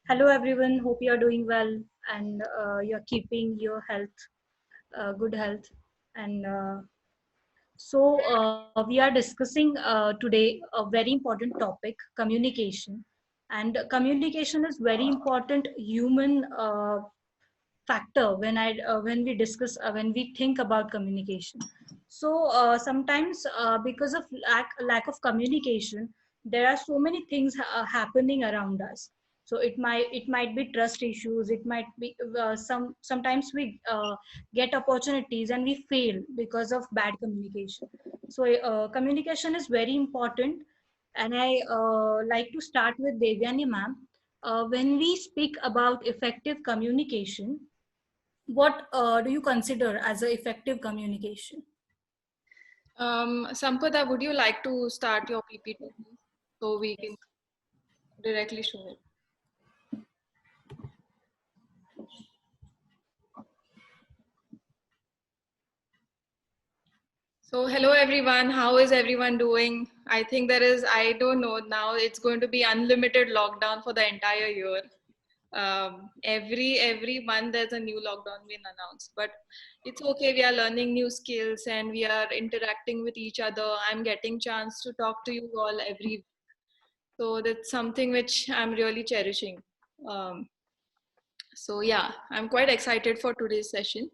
Hello everyone, hope you are doing well and you're keeping your health, good health. And we are discussing today a very important topic, communication. And communication is very important human factor when we discuss when we think about communication. Sometimes because of lack of communication, there are so many things happening around us. So it might be trust issues, it might be sometimes we get opportunities and we fail because of bad communication. Communication is very important, and I like to start with Devyani ma'am. When we speak about effective communication, what do you consider as a effective communication? Sampada, would you like to start your PPT please, so we can Yes. directly show it? So hello everyone, how is everyone doing? I think I don't know, now it's going to be unlimited lockdown for the entire year. Every month there's a new lockdown being announced, but it's okay. We are learning new skills and we are interacting with each other. I'm getting chance to talk to you all every week. So that's something which I'm really cherishing. Um, So yeah, I'm quite excited for today's session.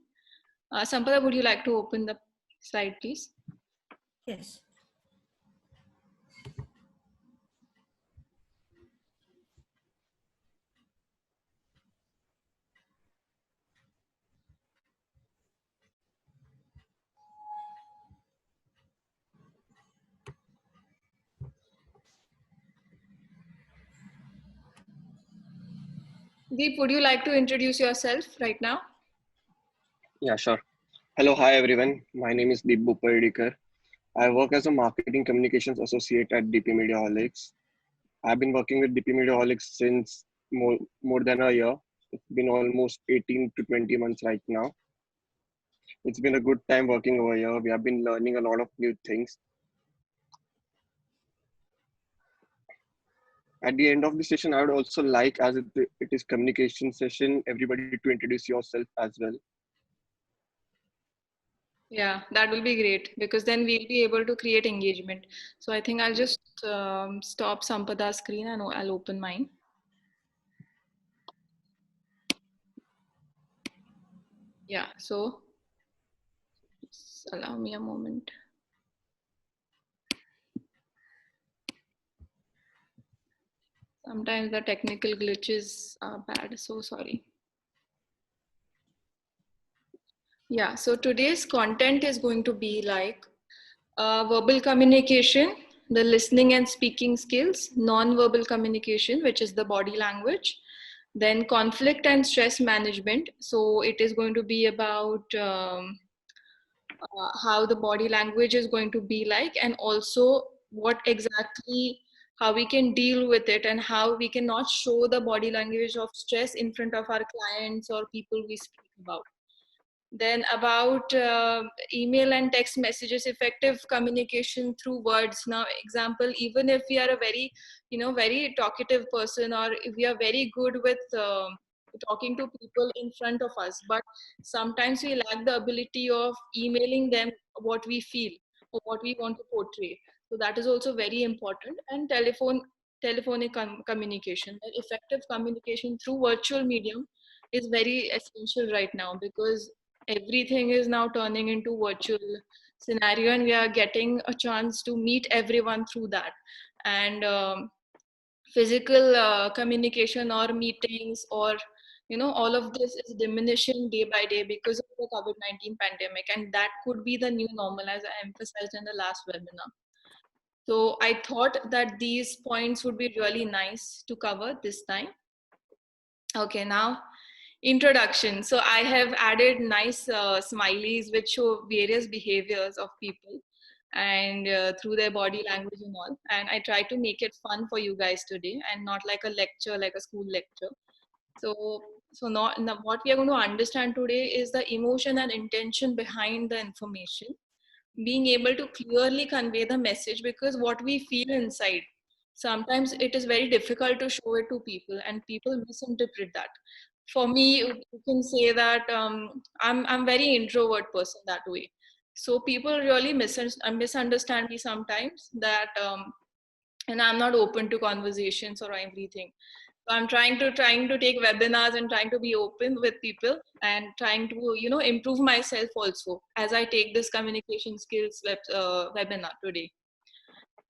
Sampada, would you like to open the slide, please? Yes. Deep, would you like to introduce yourself right now? Yeah, sure. Hello, hi everyone. My name is Deep Bupardikar. I work as a marketing communications associate at DP Mediaholics. I've been working with DP Mediaholics since more than a year. It's been almost 18 to 20 months right now. It's been a good time working over here. We have been learning a lot of new things. At the end of the session, I would also like, as it is communication session, everybody to introduce yourself as well. Yeah, that will be great because then we'll be able to create engagement. So I think I'll just stop Sampada's screen and I'll open mine. Yeah, so just allow me a moment. Sometimes the technical glitches are bad, so sorry. Yeah, so today's content is going to be like verbal communication, the listening and speaking skills, non-verbal communication, which is the body language, then conflict and stress management. So it is going to be about how the body language is going to be like, and also what exactly how we can deal with it and how we cannot show the body language of stress in front of our clients or people we speak about. Then about email and text messages, effective communication through words. Now, example, even if we are a very, very talkative person, or if we are very good with talking to people in front of us, but sometimes we lack the ability of emailing them what we feel or what we want to portray. So that is also very important. And telephonic communication, effective communication through virtual medium is very essential right now because everything is now turning into virtual scenario and we are getting a chance to meet everyone through that. And physical communication or meetings or all of this is diminishing day by day because of the COVID-19 pandemic, and that could be the new normal, as I emphasized in the last webinar. So I thought that these points would be really nice to cover this time. Okay, now introduction. So I have added nice smileys which show various behaviors of people and through their body language and all. And I try to make it fun for you guys today and not like a lecture, like a school lecture. So what we are going to understand today is the emotion and intention behind the information, being able to clearly convey the message, because what we feel inside, sometimes it is very difficult to show it to people, and people misinterpret that. For me, you can say that I'm very introvert person that way. So people really misunderstand me sometimes, that and I'm not open to conversations or everything. So I'm trying to take webinars and trying to be open with people, and trying to improve myself also as I take this communication skills webinar today.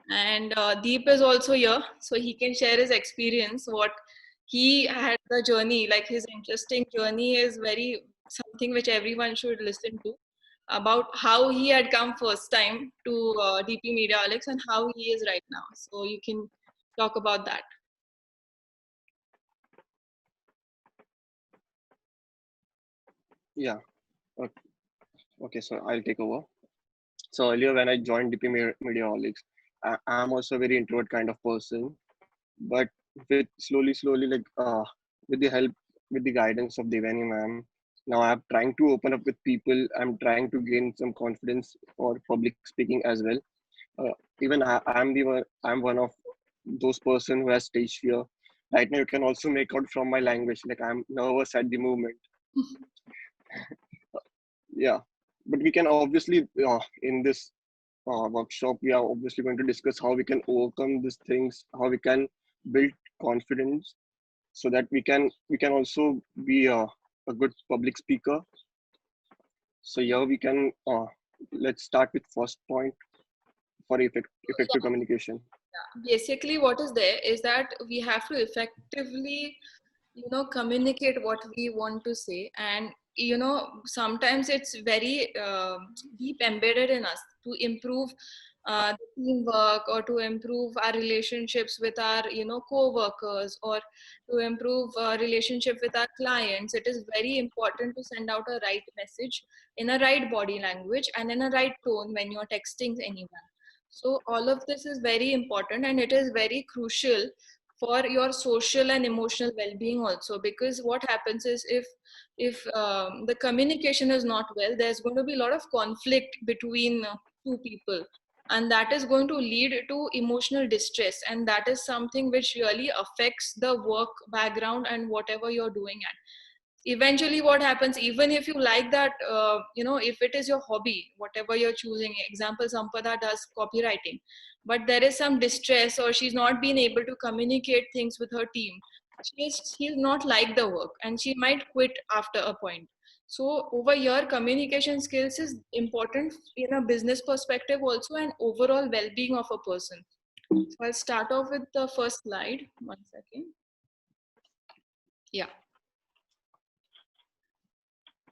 And Deep is also here, so he can share his experience, what he had the journey, like his interesting journey is very something which everyone should listen to, about how he had come first time to DP Media Alex and how he is right now. So you can talk about that. Yeah. Okay. Okay. So I'll take over. So earlier when I joined DP Mediaholics, I'm also a very introvert kind of person. But with slowly, like with the help, with the guidance of Devani ma'am, now I'm trying to open up with people. I'm trying to gain some confidence for public speaking as well. Even I'm one of those person who has stage fear. Right now, you can also make out from my language, like I'm nervous at the moment. Yeah, but we can obviously in this workshop we are obviously going to discuss how we can overcome these things, how we can build confidence, so that we can also be a good public speaker. So here we can let's start with first point for effective communication. Basically what is there is that we have to effectively communicate what we want to say. And sometimes it's very deep embedded in us to improve the teamwork, or to improve our relationships with our co-workers, or to improve relationship with our clients. It is very important to send out a right message in a right body language and in a right tone when you're texting anyone. So all of this is very important, and it is very crucial for your social and emotional well-being also. Because what happens is, if the communication is not well, there's going to be a lot of conflict between two people, and that is going to lead to emotional distress, and that is something which really affects the work background and whatever you're doing at. Eventually what happens, even if you like that, if it is your hobby, whatever you're choosing, example Sampada does copywriting, but there is some distress, or she's not been able to communicate things with her team, she's not like the work, and she might quit after a point. So over here, communication skills is important in a business perspective also, and overall well-being of a person. So I'll start off with the first slide. One second. Yeah.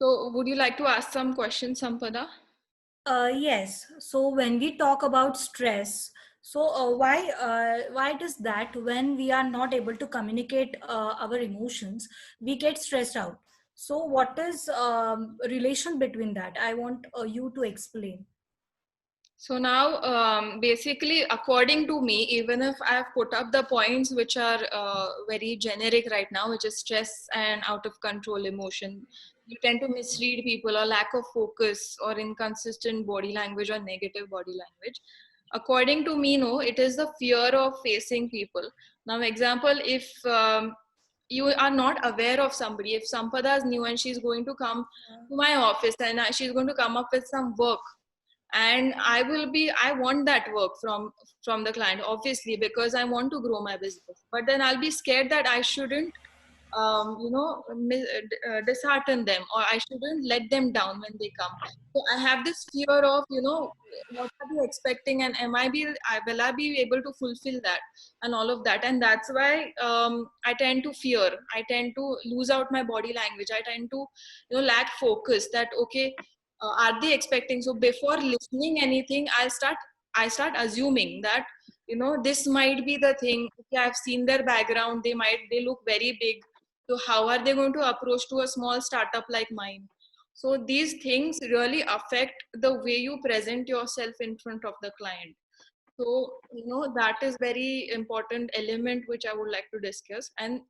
So would you like to ask some questions, Sampada? Yes. So when we talk about stress, so why does that when we are not able to communicate our emotions, we get stressed out? So what is relation between that? I want you to explain. So now, basically, according to me, even if I've put up the points which are very generic right now, which is stress and out of control emotion, you tend to misread people, or lack of focus, or inconsistent body language, or negative body language. According to me, no, it is the fear of facing people. Now, example, if you are not aware of somebody, if Sampada is new and she's going to come to my office, and she's going to come up with some work, and I want that work from the client, obviously, because I want to grow my business. But then I'll be scared that I shouldn't dishearten them, or I shouldn't let them down when they come. So I have this fear of, what are they expecting, and will I be able to fulfill that, and all of that. And that's why I tend to fear, I tend to lose out my body language, I tend to lack focus, that okay, are they expecting. So before listening anything, I start assuming that this might be the thing. Okay, I've seen their background, they look very big, so how are they going to approach to a small startup like mine? So these things really affect the way you present yourself in front of the client. So that is very important element which I would like to discuss. And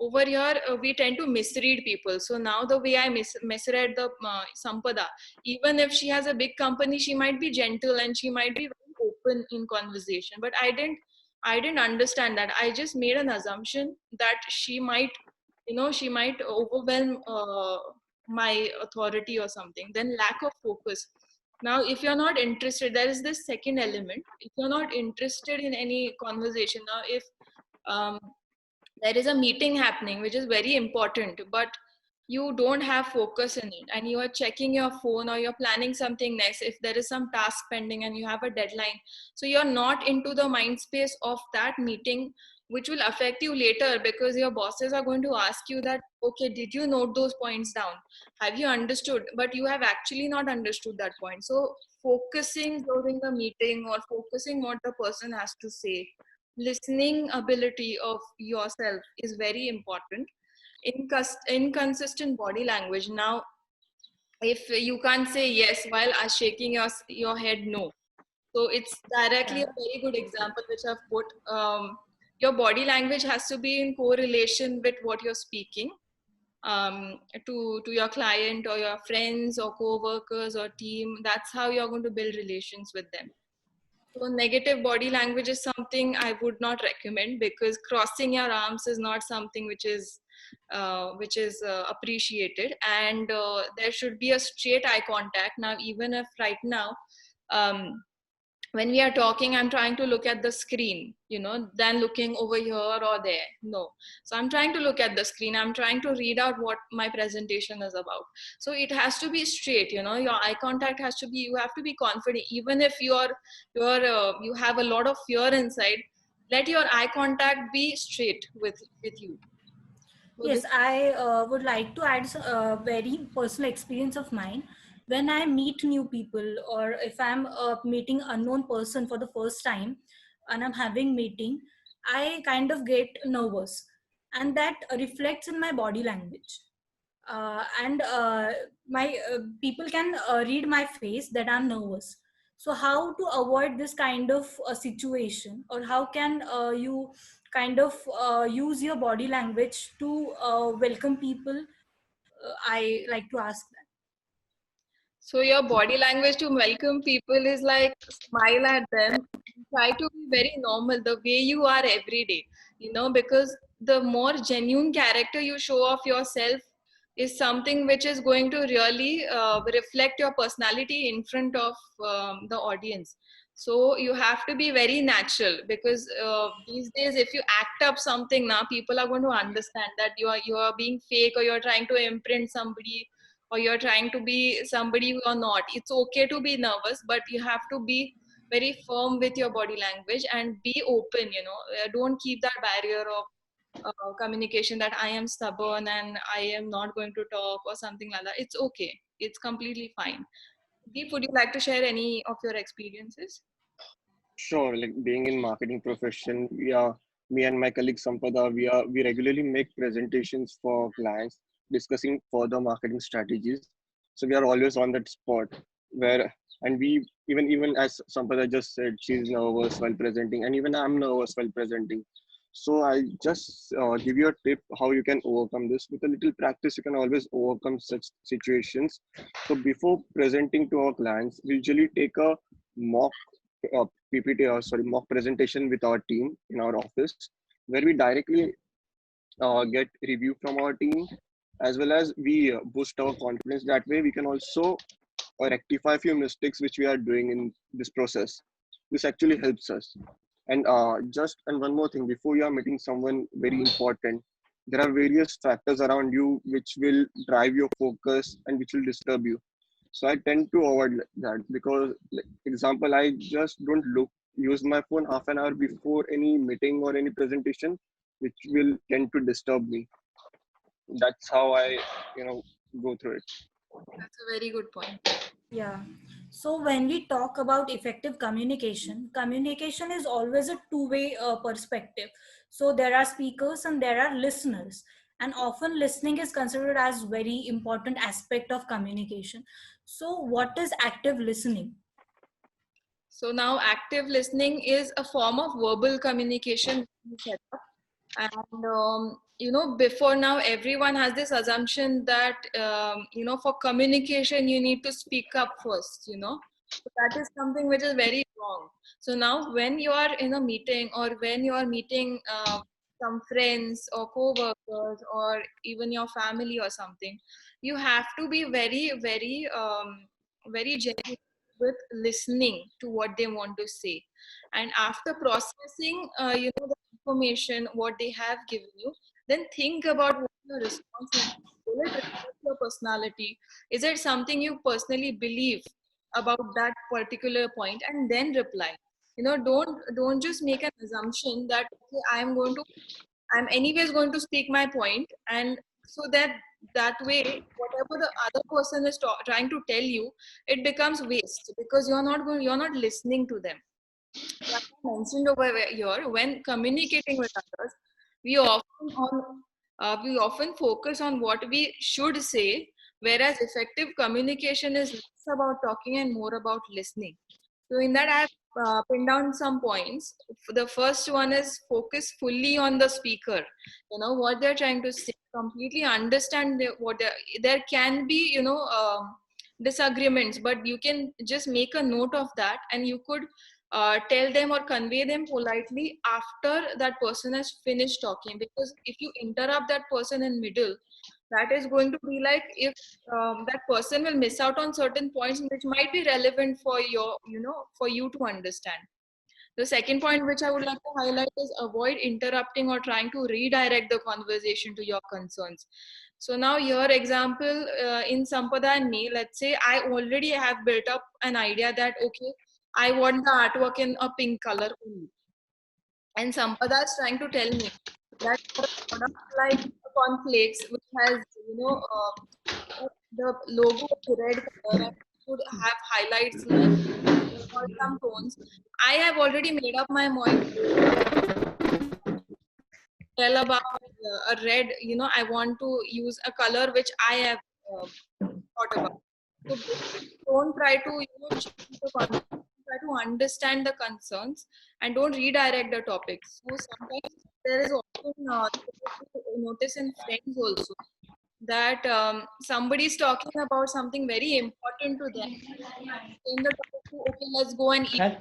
over here, we tend to misread people. So now the way I misread the Sampada, even if she has a big company, she might be gentle and she might be very open in conversation, but I didn't I didn't understand that. I just made an assumption that she might, she might overwhelm my authority or something. Then lack of focus. Now, if you're not interested, there is this second element. If you're not interested in any conversation, now if um, there is a meeting happening which is very important, but you don't have focus in it, and you are checking your phone, or you're planning something next, if there is some task pending and you have a deadline, so you're not into the mind space of that meeting, which will affect you later, because your bosses are going to ask you that, okay, did you note those points down, have you understood, but you have actually not understood that point. So focusing during the meeting, or focusing what the person has to say, listening ability of yourself is very important. Inconsistent body language. Now, if you can't say yes while shaking your head no, so it's directly Yeah. a very good example which I've put. Your body language has to be in correlation with what you're speaking to your client or your friends or co-workers or team. That's how you're going to build relations with them. So negative body language is something I would not recommend, because crossing your arms is not something which is appreciated, and there should be a straight eye contact. Now, even if right now, um, when we are talking, I'm trying to look at the screen, than looking over here or there. No. So I'm trying to look at the screen. I'm trying to read out what my presentation is about. So it has to be straight, your eye contact has to be, you have to be confident. Even if you have a lot of fear inside, let your eye contact be straight with you. So this. Yes, I would like to add a very personal experience of mine. When I meet new people, or if I'm meeting unknown person for the first time, and I'm having meeting, I kind of get nervous, and that reflects in my body language. And my people can read my face that I'm nervous. So how to avoid this kind of situation, or how can you kind of use your body language to welcome people? I like to ask that. So your body language to welcome people is like smile at them, try to be very normal, the way you are every day, because the more genuine character you show of yourself is something which is going to really reflect your personality in front of the audience. So you have to be very natural, because these days if you act up something, now people are going to understand that you are being fake, or you're trying to imprint somebody, or you're trying to be somebody who you're not. It's okay to be nervous, but you have to be very firm with your body language and be open. Don't keep that barrier of communication that I am stubborn and I am not going to talk or something like that. It's okay. It's completely fine. Deep, would you like to share any of your experiences? Sure, like being in marketing profession, me and my colleague Sampada, we regularly make presentations for clients discussing further marketing strategies. So we are always on that spot where, and we even as Sampada just said, she's nervous while presenting, and even I'm nervous while presenting. So I just give you a tip how you can overcome this. With a little practice, you can always overcome such situations. So before presenting to our clients, we usually take a mock PPT, or sorry, mock presentation with our team in our office, where we directly get review from our team, as well as we boost our confidence. That way, we can also rectify a few mistakes which we are doing in this process. This actually helps us. And one more thing, before you are meeting someone very important, there are various factors around you which will drive your focus and which will disturb you. So I tend to avoid that, because, like, example, I just don't use my phone half an hour before any meeting or any presentation, which will tend to disturb me. That's how I, go through it. That's a very good point. Yeah. So when we talk about effective communication, communication is always a two-way perspective. So there are speakers and there are listeners, and often listening is considered as very important aspect of communication. So what is active listening? So now active listening is a form of verbal communication set up. And before now everyone has this assumption that for communication you need to speak up first. So that is something which is very wrong. So now when you are in a meeting, or when you are meeting some friends or co-workers or even your family or something, you have to be very genuine with listening to what they want to say. And after processing the information what they have given you, then think about what your response is. Will it reflect your personality? Is it something you personally believe about that particular point, and then reply. Don't just make an assumption that, okay, I'm anyways going to speak my point, and so that way whatever the other person is trying to tell you, it becomes waste, because you're not listening to them. Like I mentioned over here, when communicating with others, we we often focus on what we should say, whereas effective communication is less about talking and more about listening. So in that, I've pinned down some points. The first one is focus fully on the speaker. What they're trying to say. Completely understand there can be disagreements, but you can just make a note of that, and you could tell them or convey them politely after that person has finished talking. Because if you interrupt that person in middle, that is going to be like, if that person will miss out on certain points which might be relevant for for you to understand. The second point which I would like to highlight is avoid interrupting or trying to redirect the conversation to your concerns. So now your example, in Sampada and me, let's say I already have built up an idea that, okay, I want the artwork in a pink color only. And Sampada is trying to tell me that for a product like cornflakes, which has, the logo is red color and should have highlights like or some tones, I have already made up my mind tell about a red, I want to use a color which I have thought about. So basically, don't try to change the concept. Try to understand the concerns and don't redirect the topics. So sometimes there is often notice in friends also that somebody is talking about something very important to them. In the topic, to, okay, let's go and eat.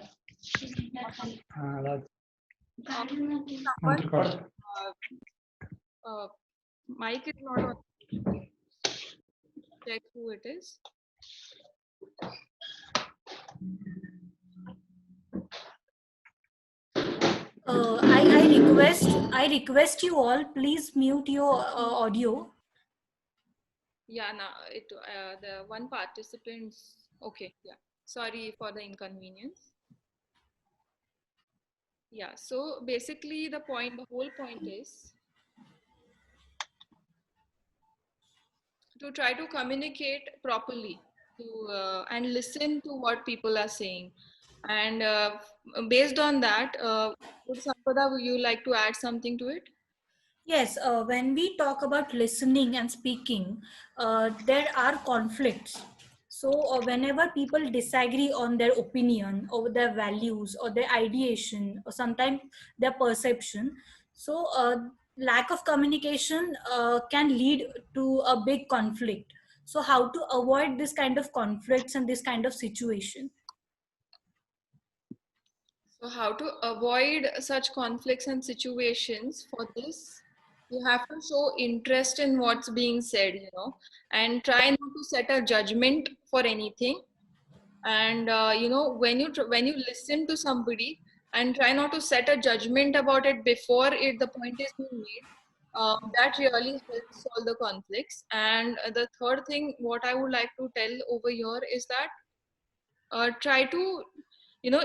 Someone, mic is not on. Check who it is. I request you all, please mute your audio. Yeah, no, the one participant's okay. Yeah, sorry for the inconvenience. Yeah, so basically the whole point is to try to communicate properly and listen to what people are saying. And based on that, would Sampada, would you like to add something to it? Yes, when we talk about listening and speaking, there are conflicts. So, whenever people disagree on their opinion or their values or their ideation or sometimes their perception, so lack of communication can lead to a big conflict. So, how to avoid this kind of conflicts and this kind of situation? So, how to avoid such conflicts and situations? For this, you have to show interest in what's being said, and try not to set a judgment for anything. And when you listen to somebody, and try not to set a judgment about it before the point is being made. That really helps solve the conflicts. And the third thing, what I would like to tell over here is that try to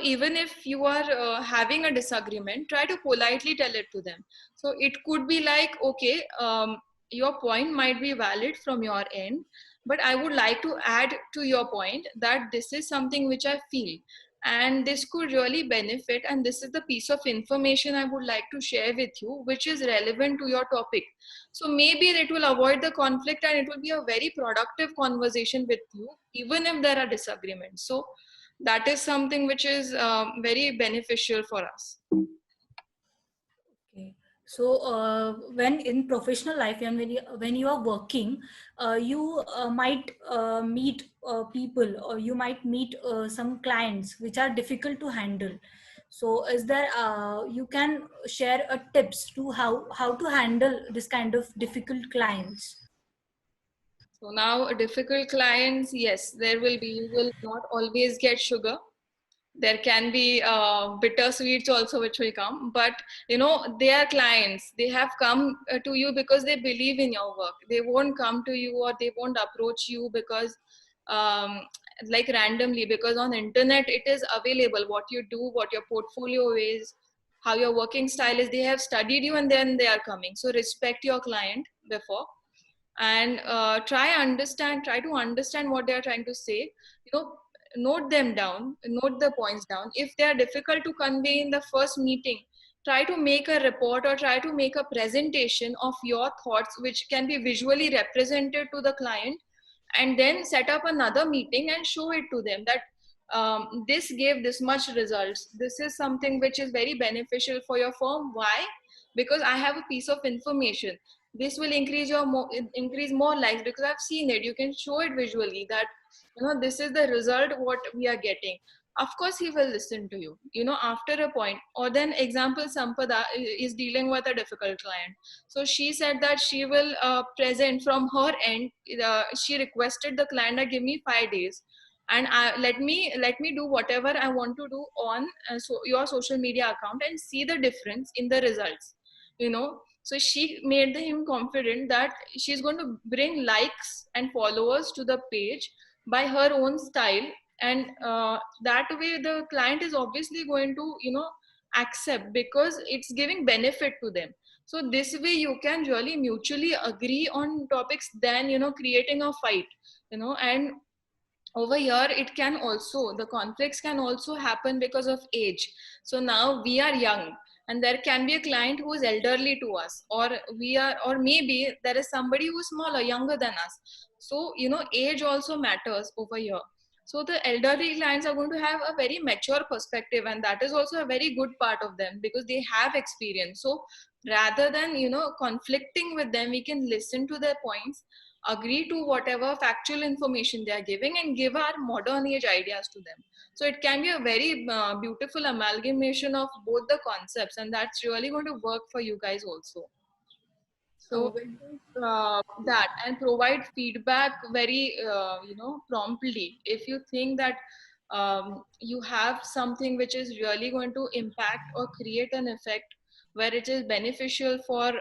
even if you are having a disagreement, try to politely tell it to them. So it could be like, okay, your point might be valid from your end, but I would like to add to your point that this is something which I feel, and this could really benefit, and this is the piece of information I would like to share with you which is relevant to your topic. So maybe it will avoid the conflict, and it will be a very productive conversation with you even if there are disagreements. So that is something which is very beneficial for us. Okay. So when in professional life and when you are working, you might meet people, or you might meet some clients which are difficult to handle. So is there you can share tips to how to handle this kind of difficult clients? So now difficult clients, yes, there will be, you will not always get sugar. There can be bitter sweets also which will come, but you know, they are clients. They have come to you because they believe in your work. They won't come to you, or they won't approach you because um, like randomly, because on internet it is available what you do, what your portfolio is, how your working style is. They have studied you and then they are coming. So respect your client before, and try to understand what they are trying to say. You know, note them down, note the points down. If they are difficult to convey in the first meeting, try to make a report or try to make a presentation of your thoughts which can be visually represented to the client, and then set up another meeting and show it to them that this gave this much results. This is something which is very beneficial for your firm. Why? Because I have a piece of information. This will increase your increase more likes because I've seen it. You can show it visually that, you know, this is the result what we are getting. Of course he will listen to you, you know, after a point. Or then example, Sampada is dealing with a difficult client. So she said that she will present from her end. She requested the client that give me 5 days, and let me do whatever I want to do on your social media account and see the difference in the results, you know. So she made him confident that she's going to bring likes and followers to the page by her own style. And that way the client is obviously going to, you know, accept because it's giving benefit to them. So this way you can really mutually agree on topics than, you know, creating a fight, you know. And over here it can also, the conflicts can also happen because of age. So now we are young and there can be a client who is elderly to us, or we are, or maybe there is somebody who is smaller, younger than us. So you know, age also matters over here. So the elderly clients are going to have a very mature perspective, and that is also a very good part of them because they have experience. So rather than, you know, conflicting with them, we can listen to their points, agree to whatever factual information they are giving, and give our modern age ideas to them. So it can be a very beautiful amalgamation of both the concepts, and that's really going to work for you guys also. So Oh, that, and provide feedback very you know, promptly. If you think that you have something which is really going to impact or create an effect where it is beneficial for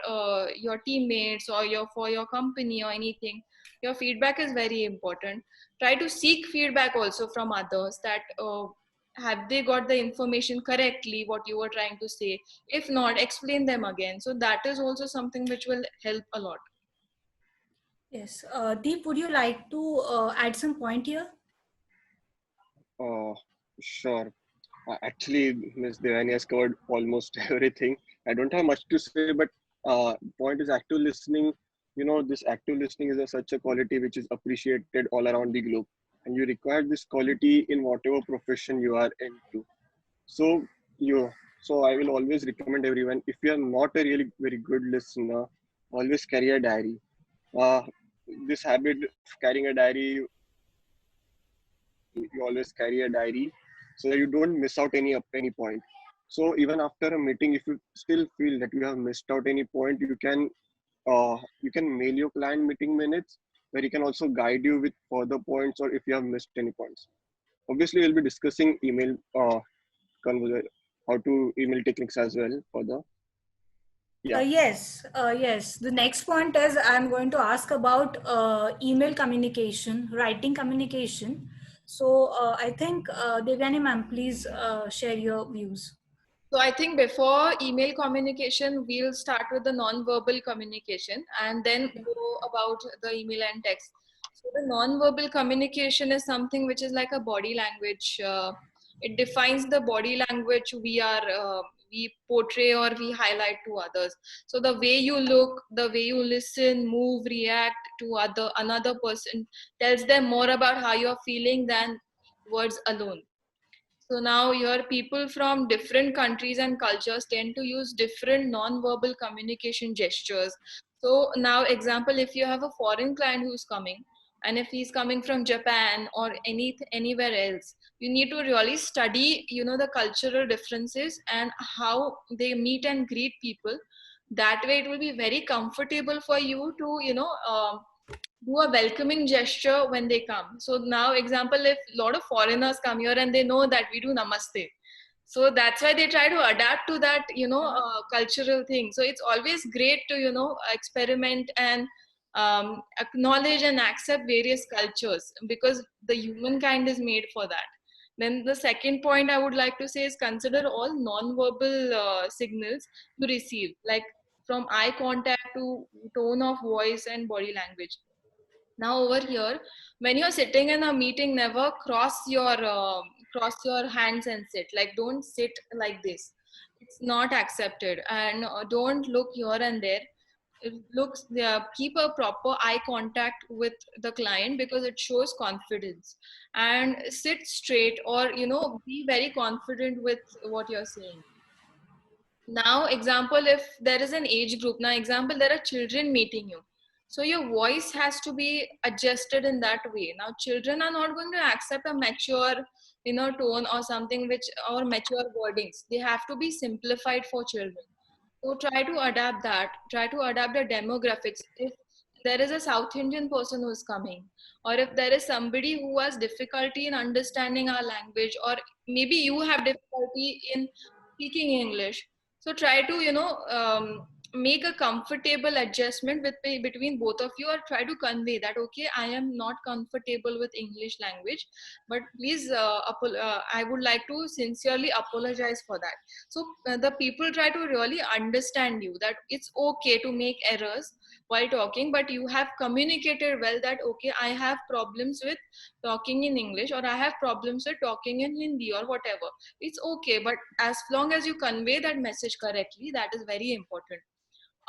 your teammates or your, for your company or anything, your feedback is very important. Try to seek feedback also from others, that have they got the information correctly what you were trying to say. If not, explain them again. So that is also something which will help a lot. yes. Deep, would you like to add some point here? Uh, sure. Actually, Ms. Devani has covered almost everything. I don't have much to say, but point is active listening. You know, this active listening is such a quality which is appreciated all around the globe, and you require this quality in whatever profession you are into. So you, so I will always recommend everyone, if you are not a really very good listener, always carry a diary. Uh, this habit of carrying a diary, you always carry a diary so that you don't miss out any point. So even after a meeting, if you still feel that you have missed out any point, you can mail your client meeting minutes, where he can also guide you with further points, or if you have missed any points. Obviously we'll be discussing email how to email techniques as well further. Yeah. Yes. The next point is I'm going to ask about email communication, writing communication. So I think Devyani ma'am, please share your views. So I think before email communication, we'll start with the non-verbal communication and then go about the email and text. So the non-verbal communication is something which is like a body language. It defines the body language we portray or we highlight to others. So the way you look, the way you listen, move, react to another person tells them more about how you're feeling than words alone. So now your people from different countries and cultures tend to use different non-verbal communication gestures. So now example, if you have a foreign client who's coming, and if he's coming from Japan or anywhere else, you need to really study, you know, the cultural differences and how they meet and greet people. That way it will be very comfortable for you to, you know, do a welcoming gesture when they come. So now example, if a lot of foreigners come here and they know that we do namaste, so that's why they try to adapt to that, you know, cultural thing. So it's always great to, you know, experiment and acknowledge and accept various cultures, because the humankind is made for that. Then the second point I would like to say is consider all non-verbal signals you receive, like from eye contact to tone of voice and body language. Now over here, when you're sitting in a meeting, never cross your hands and sit. Like, don't sit like this, it's not accepted. And don't look here and there. It looks, yeah, keep a proper eye contact with the client, because it shows confidence. And sit straight, or, you know, be very confident with what you're saying. Now example, if there is an age group, now example, there are children meeting you, so your voice has to be adjusted in that way. Now children are not going to accept a mature, you know, tone or something which, or mature wordings. They have to be simplified for children. So try to adapt that, try to adapt the demographics. If there is a South Indian person who is coming, or if there is somebody who has difficulty in understanding our language, or maybe you have difficulty in speaking English, so try to, you know, make a comfortable adjustment with between both of you, or try to convey that, okay, I am not comfortable with English language, but please, I would like to sincerely apologize for that. So the people try to really understand you, that it's okay to make errors while talking, but you have communicated well that, okay, I have problems with talking in English, or I have problems with talking in Hindi, or whatever. It's okay, but as long as you convey that message correctly, that is very important.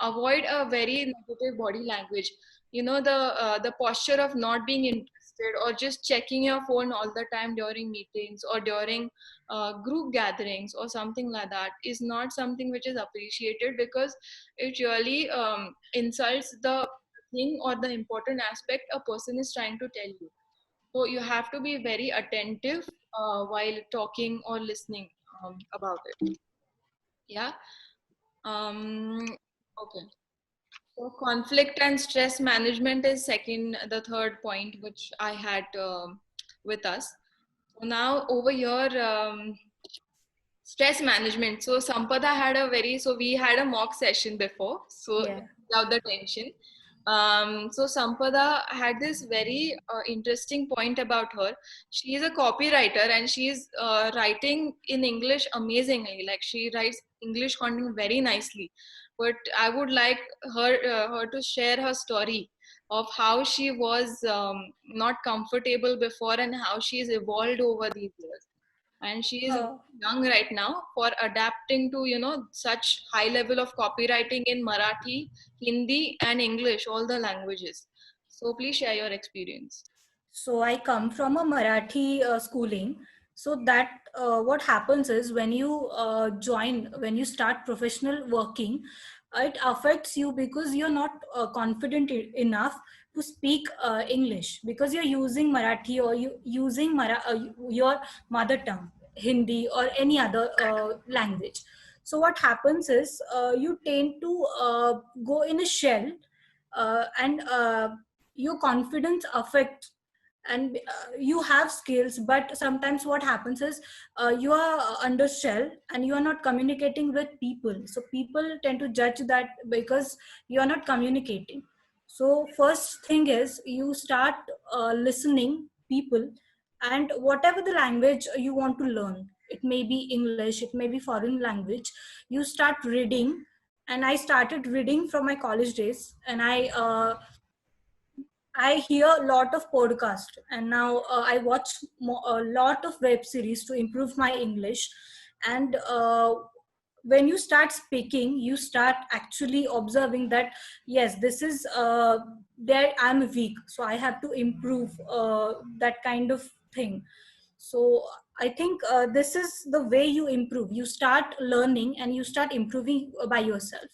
Avoid a very negative body language, you know, the posture of not being interested, or just checking your phone all the time during meetings or during group gatherings or something like that, is not something which is appreciated, because it really insults the thing or the important aspect a person is trying to tell you. So you have to be very attentive while talking or listening about it. Yeah. um okay. So conflict and stress management is the third point which I had with us. So now over here, stress management. So Sampada had so we had a mock session before. So Yeah. without the tension. So Sampada had this very interesting point about her. She is a copywriter, and she is writing in English amazingly. Like, she writes English content very nicely. But I would like her to share her story of how she was not comfortable before, and how she's evolved over these years. And she is Uh, young right now for adapting to, you know, such high level of copywriting in Marathi, Hindi and English, all the languages. So please share your experience. So I come from a Marathi schooling. So that what happens is when you start professional working, it affects you because you're not confident enough to speak English, because you're using Marathi, or you using your mother tongue, Hindi or any other language. So what happens is you tend to go in a shell, and your confidence affects, and you have skills, but sometimes what happens is you are under shell and you are not communicating with people, so people tend to judge that because you are not communicating. So first thing is you start listening people, and whatever the language you want to learn, it may be English, it may be foreign language, you start reading. And I started reading from my college days, and I hear a lot of podcast, and now I watch a lot of web series to improve my English. And when you start speaking, you start actually observing that yes, this is there I'm weak, so I have to improve that kind of thing. So I think this is the way you improve. You start learning and you start improving by yourself.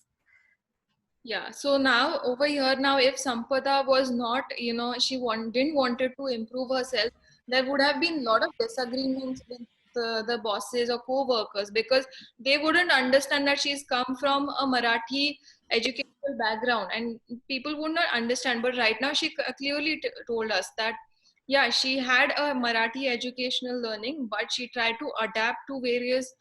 Yeah, so now over here now, if Sampada was not, she didn't wanted to improve herself, there would have been a lot of disagreements with the bosses or co-workers, because they wouldn't understand that she's come from a Marathi educational background, and people would not understand. But right now she clearly told us that yeah, she had a Marathi educational learning, but she tried to adapt to various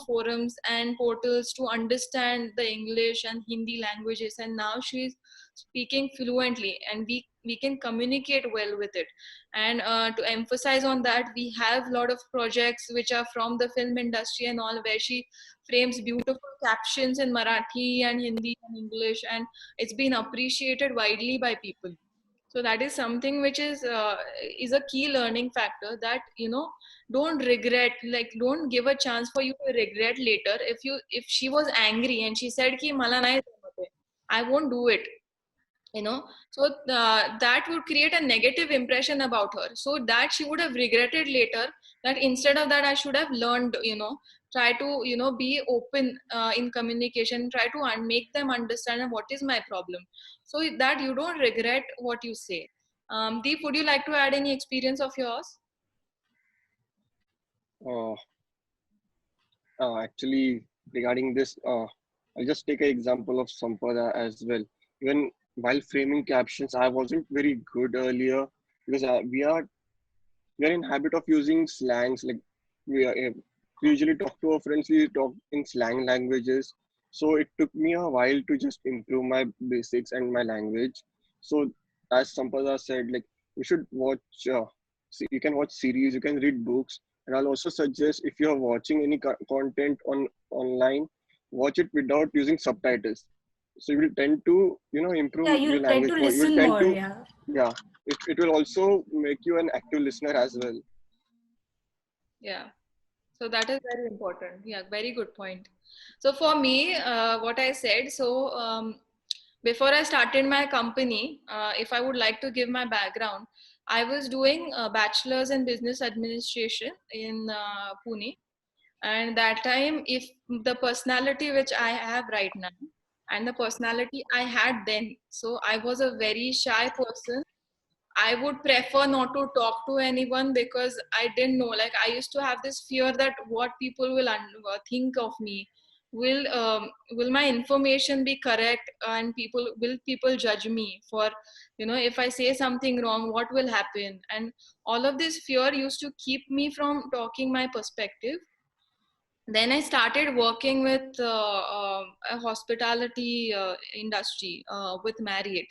forums and portals to understand the English and Hindi languages, and now she's speaking fluently, and we can communicate well with it. And to emphasize on that, we have a lot of projects which are from the film industry and all, where she frames beautiful captions in Marathi and Hindi and English, and it's been appreciated widely by people. So that is something which is a key learning factor, that don't regret, like don't give a chance for you to regret later. If she was angry and she said ki mala nahi jamat hai, I won't do it, so that would create a negative impression about her, so that she would have regretted later, that instead of that I should have learned, try to be open in communication, try to make them understand what is my problem, so that you don't regret what you say. Deep, would you like to add any experience of yours? Uh, Actually, regarding this, I'll just take an example of Sampada as well. Even while framing captions, I wasn't very good earlier because we are in habit of using slangs. Like we usually talk to our friends, we talk in slang languages. So it took me a while to just improve my basics and my language. So as Sampada said, like you should watch. You can watch series, you can read books, and I'll also suggest if you are watching any content online, watch it without using subtitles. So you will tend to Yeah, improve your you'll tend language to more. You will listen tend more. to Yeah. yeah. It will also make you an active listener as well. Yeah, so that is very important. Yeah, very good point. So for me, what I said, so before I started my company, if I would like to give my background, I was doing a bachelor's in business administration in Pune. And that time, if the personality which I have right now and the personality I had then, so I was a very shy person. I would prefer not to talk to anyone, because I didn't know. Like I used to have this fear that what people will think of me. Will my information be correct, and people judge me for, if I say something wrong, what will happen? And all of this fear used to keep me from talking my perspective. Then I started working with a hospitality industry with Marriott,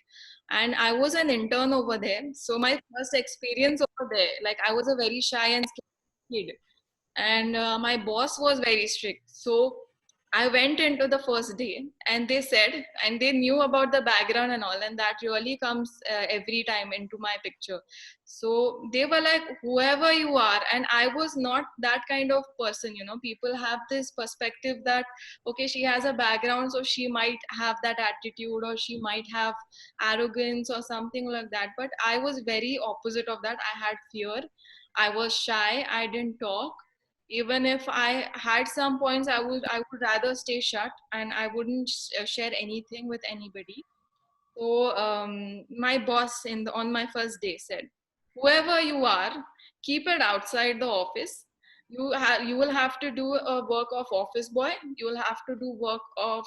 and I was an intern over there. So my first experience over there, like I was a very shy and scared kid, and my boss was very strict. So I went into the first day, and they said, and they knew about the background and all, and that really comes every time into my picture. So they were like, whoever you are. And I was not that kind of person. People have this perspective that okay, she has a background, so she might have that attitude, or she might have arrogance or something like that. But I was very opposite of that. I had fear, I was shy, I didn't talk. Even if I had some points, I would rather stay shut, and I wouldn't share anything with anybody. So my boss on my first day said, whoever you are, keep it outside the office. You will have to do a work of office boy. You will have to do work of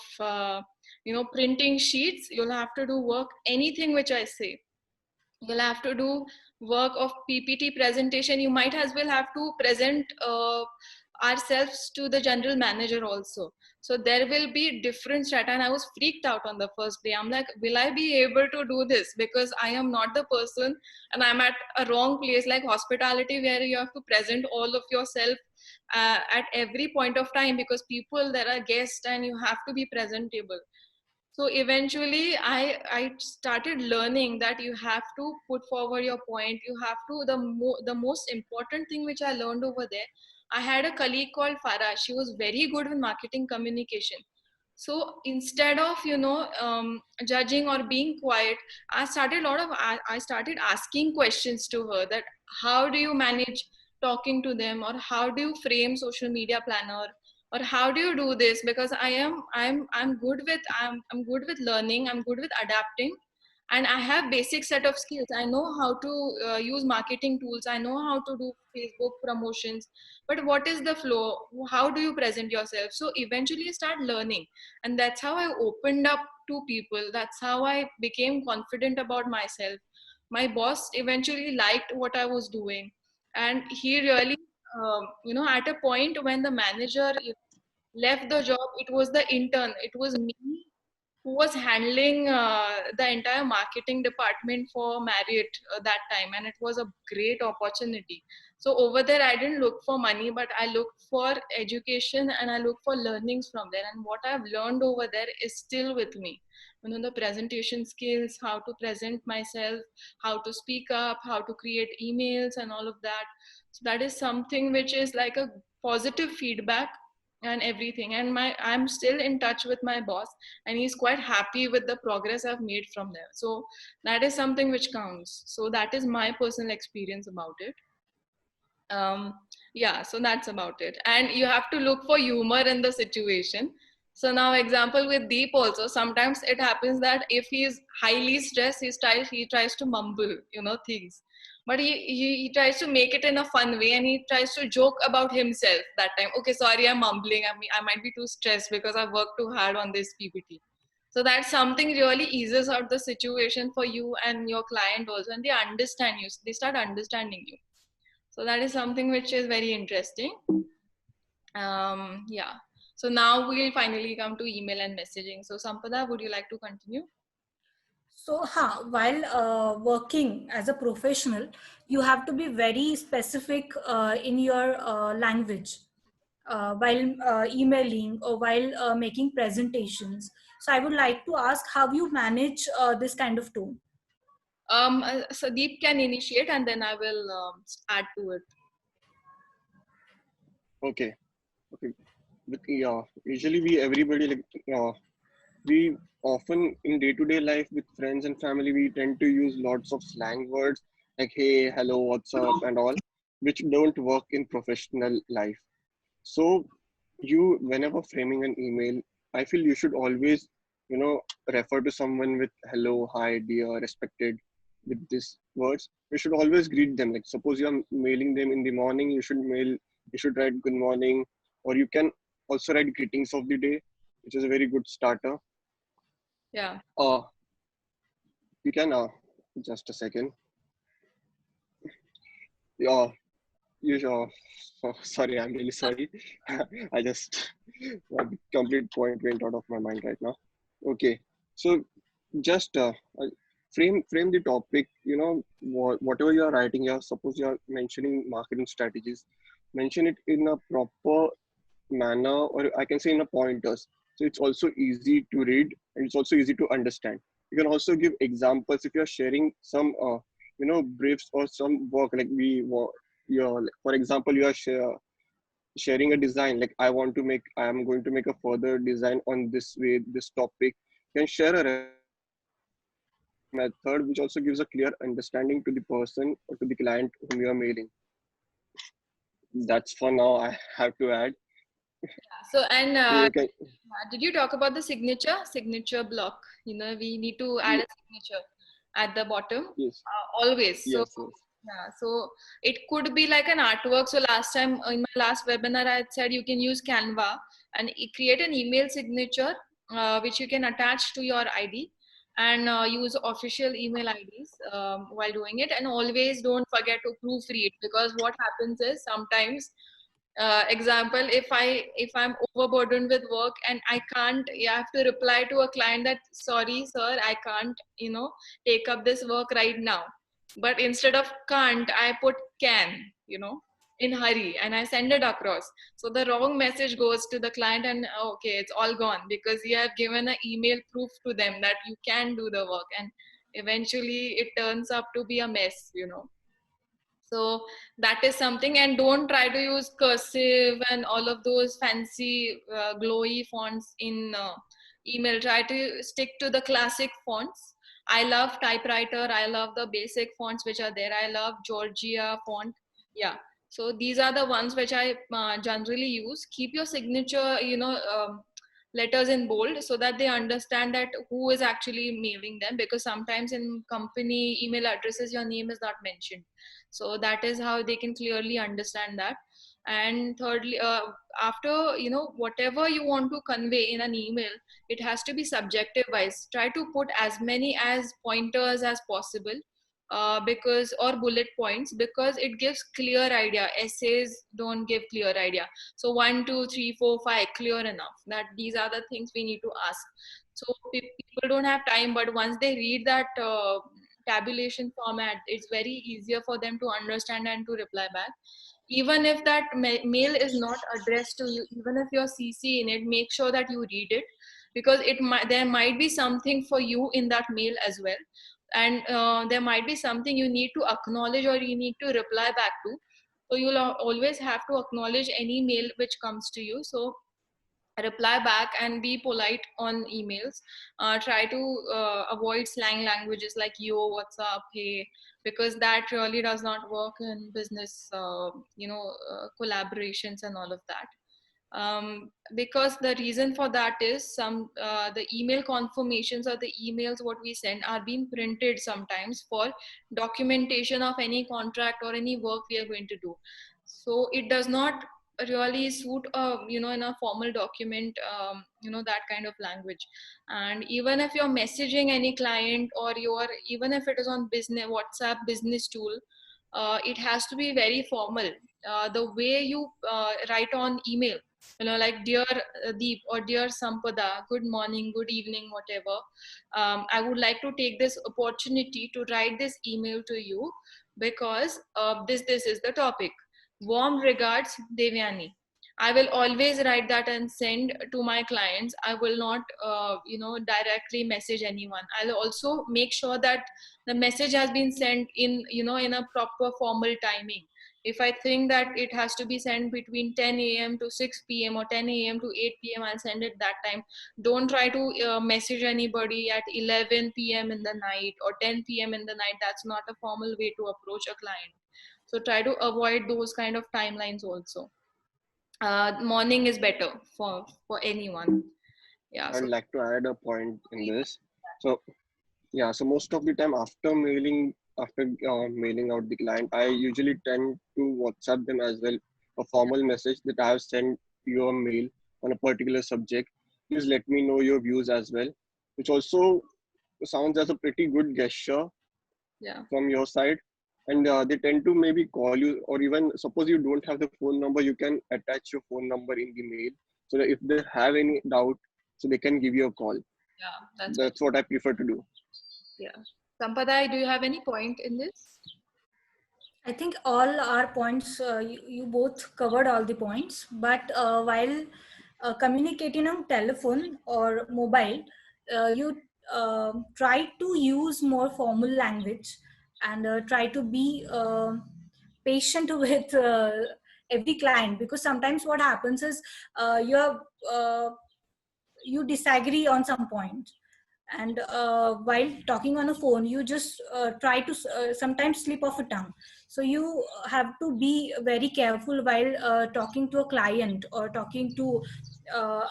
printing sheets. You'll have to do work anything which I say. You'll have to do work of PPT presentation. You might as well have to present ourselves to the general manager also. So there will be different strata. And I was freaked out on the first day. I'm like, will I be able to do this? Because I am not the person, and I'm at a wrong place, like hospitality, where you have to present all of yourself at every point of time, because people, there are guests, and you have to be presentable. So eventually I started learning that you have to put forward your point. You have to, the most important thing which I learned over there, I had a colleague called Farah. She was very good with marketing communication. So instead of judging or being quiet, I started asking questions to her, that how do you manage talking to them, or how do you frame social media planner, or how do you do this? Because I'm good with I'm good with learning, I'm good with adapting, and I have basic set of skills. I know how to use marketing tools, I know how to do Facebook promotions, but what is the flow, how do you present yourself? So eventually I start learning, and that's how I opened up to people, that's how I became confident about myself. My boss eventually liked what I was doing, and he really at a point when the manager left the job, it was the intern, it was me who was handling the entire marketing department for Marriott that time, and it was a great opportunity. So over there, I didn't look for money, but I looked for education and I looked for learnings from there. And what I've learned over there is still with me. The presentation skills, how to present myself, how to speak up, how to create emails, and all of that. So that is something which is like a positive feedback and everything. And I'm still in touch with my boss, and he's quite happy with the progress I've made from there. So that is something which counts. So that is my personal experience about it. um, yeah, so that's about it. And you have to look for humor in the situation. So now example with Deep also, sometimes it happens that if he's highly stressed, he tries to mumble things, but he tries to make it in a fun way, and he tries to joke about himself that time. Okay, sorry, I'm mumbling, I might be too stressed because I worked too hard on this PPT. So that's something really eases out the situation for you and your client also, and they understand you, they start understanding you. So that is something which is very interesting. Yeah. So now we'll finally come to email and messaging. So Sampada, would you like to continue? So, while working as a professional, you have to be very specific in your language while emailing or while making presentations. So, I would like to ask how you manage this kind of tone. Deep can initiate, and then I will add to it. Okay. Okay. But yeah, usually we everybody we often in day-to-day life with friends and family we tend to use lots of slang words like hey, hello, what's up, and all, which don't work in professional life. So you, whenever framing an email, I feel you should always, refer to someone with hello, hi, dear, respected, with these words. You should always greet them. Like suppose you are mailing them in the morning, you should write good morning, or you can also write greetings of the day, which is a very good starter. Yeah. You can, just a second. Yeah, you, sorry, I'm really sorry. I just, the complete point went out of my mind right now. Okay, so just frame the topic. Whatever you are writing, suppose you are mentioning marketing strategies, mention it in a proper manner, or I can say in a pointers. So it's also easy to read and it's also easy to understand. You can also give examples if you are sharing some, briefs or some work like for example, you are sharing a design like I am going to make a further design on this way, this topic. You can share a method which also gives a clear understanding to the person or to the client whom you are mailing. That's for now I have to add. So, and So you can, did you talk about the signature block? We need to add a signature at the bottom, yes, always. So yes, yes. yeah, so it could be like an artwork. So last time in my last webinar, I had said you can use Canva and create an email signature, which you can attach to your ID, and use official email IDs while doing it. And always don't forget to proofread, because what happens is sometimes, example, if I'm overburdened with work and I can't, I have to reply to a client that sorry sir, I can't take up this work right now, but instead of can't I put can, in hurry, and I send it across. So the wrong message goes to the client, and okay, it's all gone because you have given an email proof to them that you can do the work, and eventually it turns up to be a mess. So that is something. And don't try to use cursive and all of those fancy glowy fonts in email. Try to stick to the classic fonts. I love typewriter, I love the basic fonts which are there. I love Georgia font. Yeah, So these are the ones which I generally use. Keep your signature, letters in bold so that they understand that who is actually mailing them, because sometimes in company email addresses your name is not mentioned. So that is how they can clearly understand that. And thirdly, after, whatever you want to convey in an email, it has to be subjective wise. Try to put as many as pointers as possible, because, or bullet points, because it gives clear idea. Essays don't give clear idea. So 1 2 3 4 5, clear enough that these are the things we need to ask. So people don't have time, but once they read that tabulation format, it's very easier for them to understand and to reply back. Even if that mail is not addressed to you, even if you're CC in it, make sure that you read it, because there might be something for you in that mail as well. And there might be something you need to acknowledge or you need to reply back to. So you'll always have to acknowledge any mail which comes to you. So reply back and be polite on emails. Try to avoid slang languages like yo, what's up, hey, because that really does not work in business, collaborations and all of that. Because the reason for that is the email confirmations or the emails what we send are being printed sometimes for documentation of any contract or any work we are going to do. So it does not really suit in a formal document, that kind of language. And even if you're messaging any client, or even if it is on business WhatsApp business tool, it has to be very formal. The way you write on email, like dear Deep or dear Sampada, good morning, good evening, whatever. I would like to take this opportunity to write this email to you because this is the topic. Warm regards, Devyani. I will always write that and send to my clients. I will not, directly message anyone. I'll also make sure that the message has been sent in a proper formal timing. If I think that it has to be sent between 10 a.m. to 6 p.m. or 10 a.m. to 8 p.m., I'll send it that time. Don't try to message anybody at 11 p.m. in the night or 10 p.m. in the night. That's not a formal way to approach a client. So try to avoid those kind of timelines also. Morning is better for anyone. Yeah. I'd So like to add a point in this. So yeah, so most of the time after mailing out the client, I usually tend to WhatsApp them as well, a formal message that I have sent you a mail on a particular subject. Please let me know your views as well, which also sounds as a pretty good gesture yeah. from your side. And they tend to maybe call you, or even suppose you don't have the phone number, you can attach your phone number in the mail so that if they have any doubt, so they can give you a call. Yeah, That's what I prefer to do. yeah. Sampada, do you have any point in this? I think all our points, you both covered all the points, but while communicating on telephone or mobile, you try to use more formal language and try to be patient with every client, because sometimes what happens is uh, you disagree on some point, and while talking on a phone you just try to sometimes slip off a tongue. So you have to be very careful while talking to a client or talking to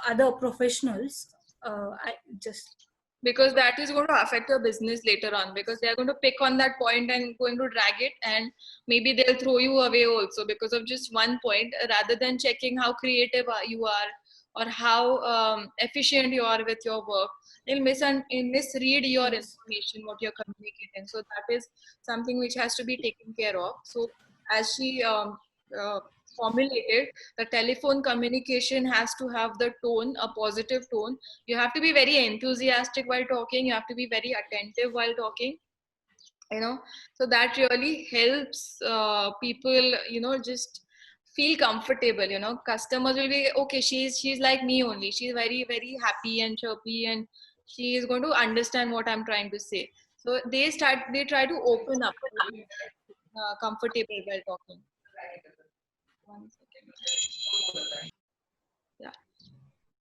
other professionals. I just Because that is going to affect your business later on, because they are going to pick on that point and going to drag it, and maybe they'll throw you away also because of just one point, rather than checking how creative you are or how efficient you are with your work. They'll misread your yes. information what you're communicating. So that is something which has to be taken care of. So as she uh, formulated, the telephone communication has to have the tone, a positive tone. You have to be very enthusiastic while talking. You have to be very attentive while talking, so that really helps people, just feel comfortable. Customers will be okay, she's like me only, she's very very happy and chirpy, and she is going to understand what I'm trying to say. So they try to open up, comfortable while talking. One second. Yeah.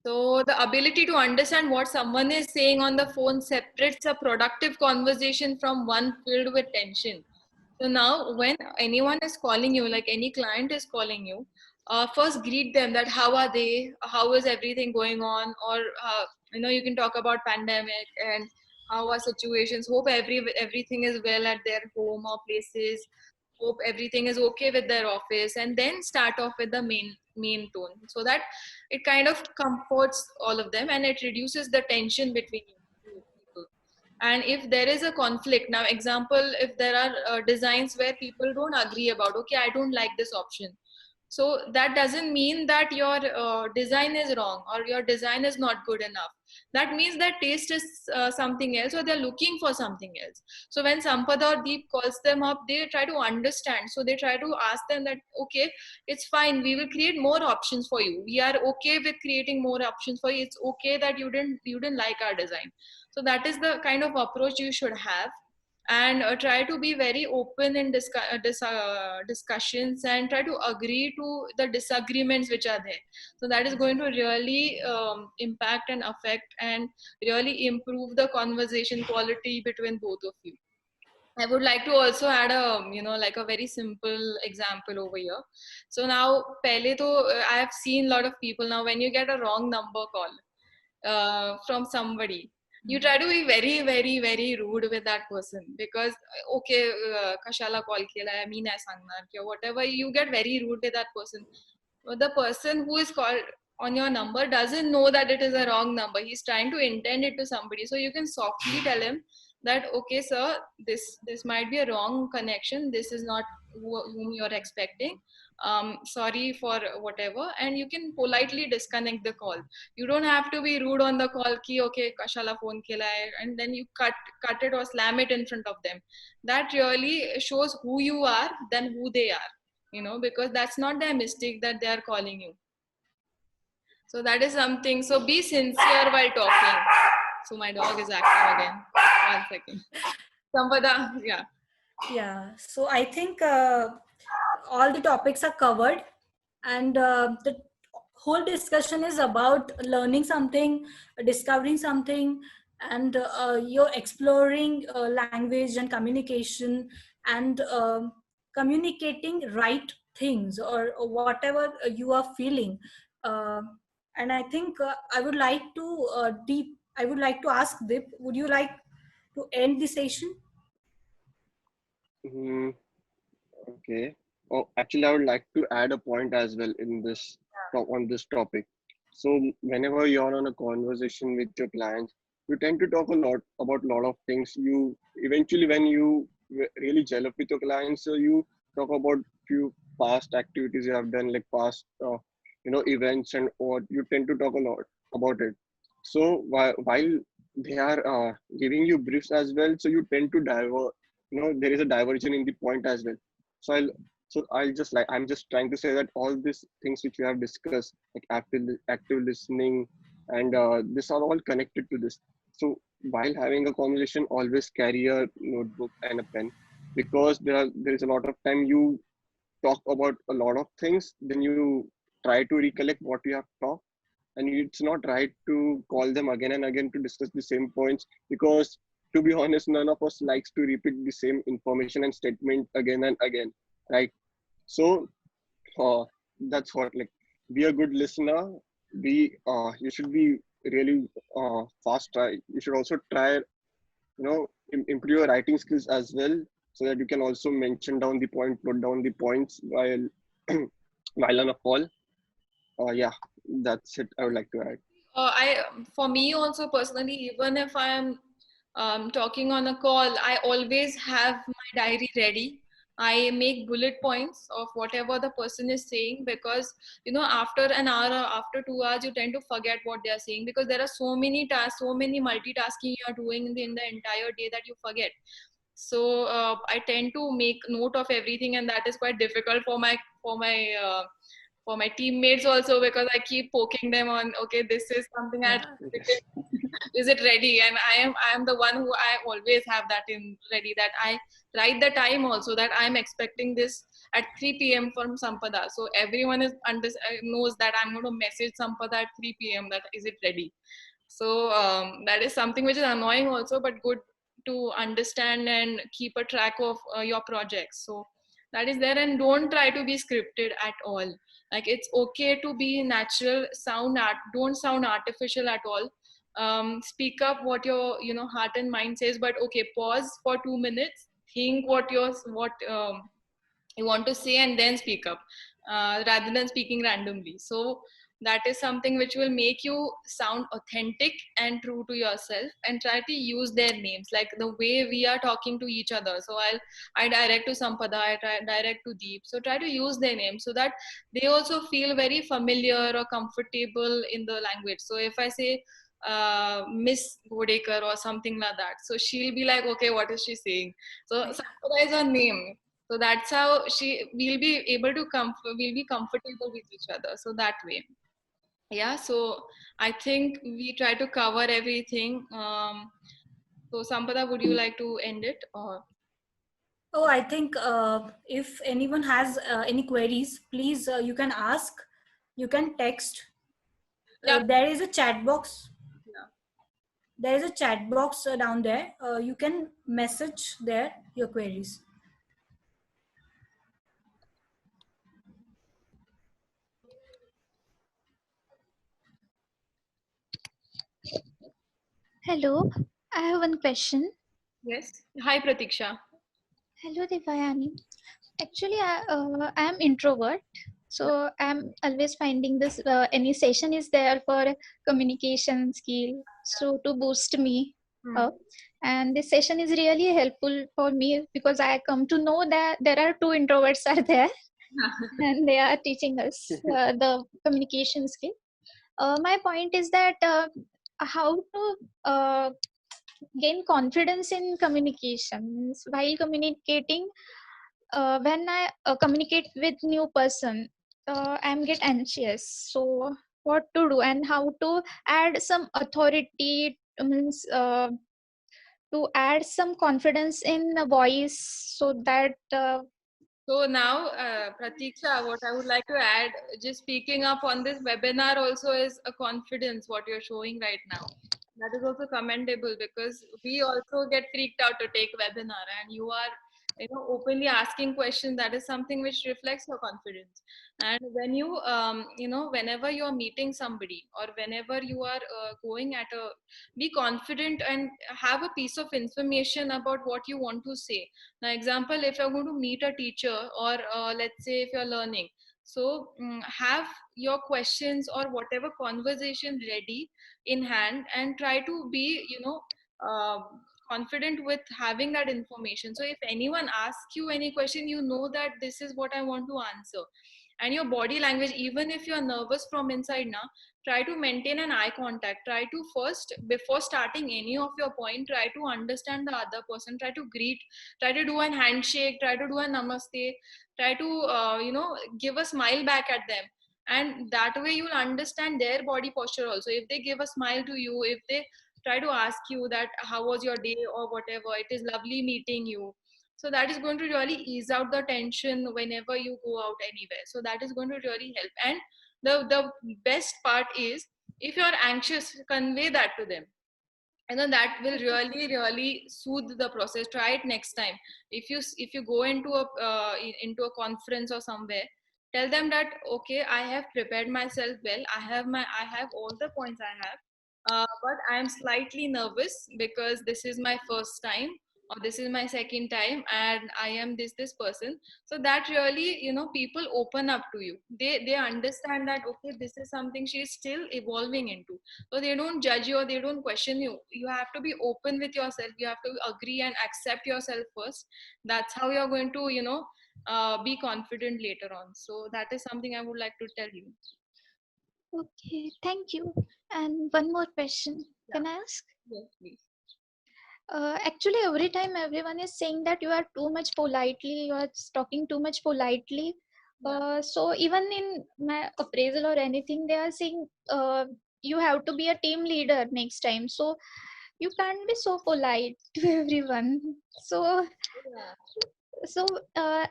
So the ability to understand what someone is saying on the phone separates a productive conversation from one filled with tension. So now when anyone is calling you, like any client is calling you, first greet them that how are they, how is everything going on, or you can talk about pandemic and how are situations. Hope everything is well at their home or places. Hope everything is okay with their office, and then start off with the main tone, so that it kind of comforts all of them and it reduces the tension between you people. And if there is a conflict, now example, if there are designs where people don't agree about, okay, I don't like this option, so that doesn't mean that your design is wrong or your design is not good enough. That means that taste is something else, or they're looking for something else. So when Sampada or Deep calls them up, they try to understand. So they try to ask them that, okay, it's fine, we will create more options for you, we are okay with creating more options for you, it's okay that you didn't like our design. So that is the kind of approach you should have. And try to be very open in discussions, and try to agree to the disagreements which are there. So that is going to really impact and affect and really improve the conversation quality between both of you. I would like to also add a, like a very simple example over here. So now, pehle to, I have seen a lot of people now, when you get a wrong number call from somebody, you try to be very, very, very rude with that person, because okay, kashala call kela hai, मी नाही सांगणार, or whatever, you get very rude with that person. But the person who is called on your number doesn't know that it is a wrong number. He's trying to intend it to somebody. So you can softly tell him that, okay, sir, this might be a wrong connection. This is not whom you're expecting. Sorry for whatever. And you can politely disconnect the call. You don't have to be rude on the call, ki okay, kashala phone kila hai, and then you cut it or slam it in front of them. That really shows who you are than who they are, because that's not their mistake that they are calling you. So that is something. So be sincere while talking. So my dog is active again. 1 second. Sampada, yeah. Yeah, so I think all the topics are covered, and the whole discussion is about learning something, discovering something, and you're exploring language and communication, and communicating right things, or whatever you are feeling. Uh, and I think I would like to I would like to ask Deep, would you like to end the session? Hmm. Okay. Oh, actually, I would like to add a point as well in this on this topic. So, whenever you're on a conversation with your clients, you tend to talk a lot about a lot of things. You eventually, when you really gel up with your clients, so you talk about few past activities you have done, like past, events, and or you tend to talk a lot about it. So, while they are giving you briefs as well, so you tend to divert. There is a diversion in the point as well. So I'll just like, I'm just trying to say that all these things which we have discussed, like active listening, and this are all connected to this. So while having a conversation, always carry a notebook and a pen, because there is a lot of time you talk about a lot of things, then you try to recollect what you have talked, and it's not right to call them again and again to discuss the same points, because to be honest, none of us likes to repeat the same information and statement again and again, right? So uh, that's what, like, be a good listener. Be You should be really fast. You should also try, improve your writing skills as well, so that you can also mention down the point, note down the points while while on a call. Yeah, that's it. I would like to add. For me also personally, even if I am talking on a call, I always have my diary ready. I make bullet points of whatever the person is saying, because after an hour or after 2 hours, you tend to forget what they are saying, because there are so many tasks, so many multitasking you are doing in the entire day that you forget. So I tend to make note of everything, and that is quite difficult for my teammates also, because I keep poking them on, okay, this is something I Yes. is it ready? And I am the one who I always have that in ready, that I write the time also, that I'm expecting this at 3 p.m. from Sampada. So everyone knows that I'm going to message Sampada at 3 p.m. that is it ready. So that is something which is annoying also, but good to understand and keep a track of your projects. So that is there, and don't try to be scripted at all. Like, it's okay to be natural, don't sound artificial at all. Speak up what your heart and mind says, but okay, pause for 2 minutes, think what you want to say, and then speak up, rather than speaking randomly. So that is something which will make you sound authentic and true to yourself, and try to use their names like the way we are talking to each other. So I direct to Sampada, I try direct to Deep, so try to use their names so that they also feel very familiar or comfortable in the language. So if I say Miss Godekar or something like that, so she'll be like, okay, what is she saying? So Sampada is her name, so that's how we'll be able to we'll be comfortable with each other, so that way. Yeah, so I think we try to cover everything. So Sampada, would you like to end it, or? Oh, I think if anyone has any queries, please you can ask, you can text. Yeah. There is a chat box. Yeah. There is a chat box down there. You can message there your queries. Hello, I have one question. Yes. Hi, Pratiksha. Hello, Devayani. Actually, I am introvert, so I'm always finding this any session is there for communication skill, so to boost me up. And this session is really helpful for me because I come to know that there are two introverts are there, and they are teaching us the communication skill. My point is that how to gain confidence in communications while communicating. When I communicate with new person, I'm get anxious, so what to do and how to add some authority, means to add some confidence in the voice, so that So now, Pratiksha, what I would like to add, just speaking up on this webinar also is a confidence, what you're showing right now. That is also commendable, because we also get freaked out to take webinar, and you are openly asking questions. That is something which reflects your confidence. And when whenever you're meeting somebody, or whenever you are going at a, be confident and have a piece of information about what you want to say. Now, example, if you're going to meet a teacher, or let's say if you're learning, so have your questions or whatever conversation ready in hand, and try to be uh, confident with having that information. So if anyone asks you any question, you know that this is what I want to answer. And your body language, even if you're nervous from inside now, try to maintain an eye contact. Try to first, before starting any of your point, try to understand the other person, try to greet, try to do a handshake, try to do a namaste, try to give a smile back at them. And that way you'll understand their body posture also. If they give a smile to you, if they try to ask you that how was your day or whatever, it is lovely meeting you. So that is going to really ease out the tension whenever you go out anywhere. So that is going to really help. And the best part is, if you're anxious, convey that to them, and then that will really soothe the process. Try it next time. If you go into a conference or somewhere, tell them that, okay, I have prepared myself well, I have all the points I have, but I am slightly nervous because this is my first time, or this is my second time, and I am this person. So that really, people open up to you. They understand that, okay, this is something she is still evolving into. So they don't judge you, or they don't question you. You have to be open with yourself. You have to agree and accept yourself first. That's how you're going to be confident later on. So that is something I would like to tell you. okay, thank you. And one more question, can I ask? Yes, please. Actually, every time everyone is saying that you are too much politely, you are talking too much politely. So even in my appraisal or anything, they are saying you have to be a team leader next time. So you can't be so polite to everyone. So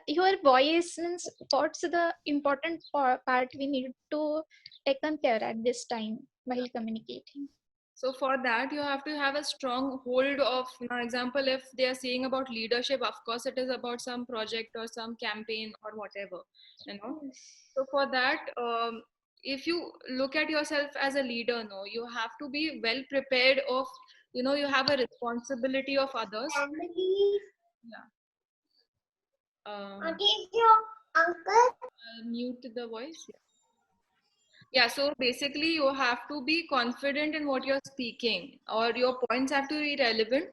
your voice means what's the important part we need to take care at this time while communicating. So for that, you have to have a strong hold of, for example, if they are saying about leadership, of course, it is about some project or some campaign or whatever, you know. So for that, if you look at yourself as a leader, no, you have to be well prepared of, you have a responsibility of others. Yeah. I'll mute the voice. Yeah, so basically you have to be confident in what you're speaking, or your points have to be relevant,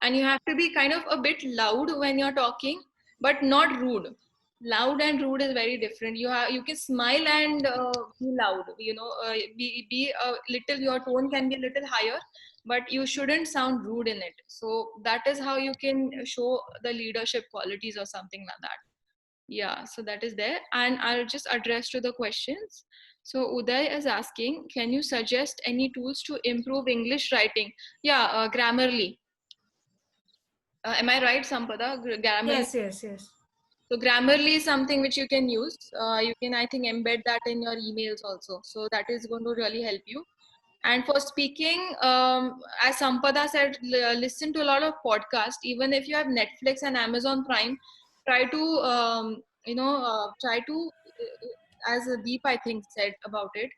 and you have to be kind of a bit loud when you're talking, but not rude. Loud and rude is very different. You can smile and be loud, be a little, your tone can be a little higher, but you shouldn't sound rude in it. So that is how you can show the leadership qualities or something like that. Yeah, so that is there. And I'll just address to the questions. So Uday is asking, can you suggest any tools to improve English writing? Yeah, Grammarly. Am I right, Sampada? Grammarly. Yes. So Grammarly is something which you can use. You can, I think, embed that in your emails also. So that is going to really help you. And for speaking, as Sampada said, listen to a lot of podcasts. Even if you have Netflix and Amazon Prime, try to, as Deep, I think, said about it,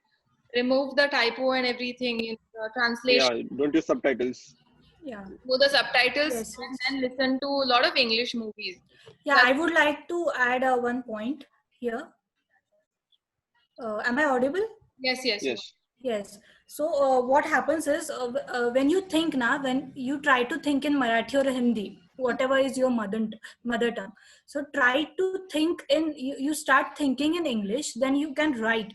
remove the typo and everything in the translation, Yeah, don't use subtitles. Yeah. do the subtitles, Yes. and then listen to a lot of English movies. Yeah, I would like to add one point here. Am I audible? Yes, you are. Yes. Yes. So what happens is when you think now, when you try to think in Marathi or Hindi, whatever is your mother tongue. So try to think in, you start thinking in English, then you can write.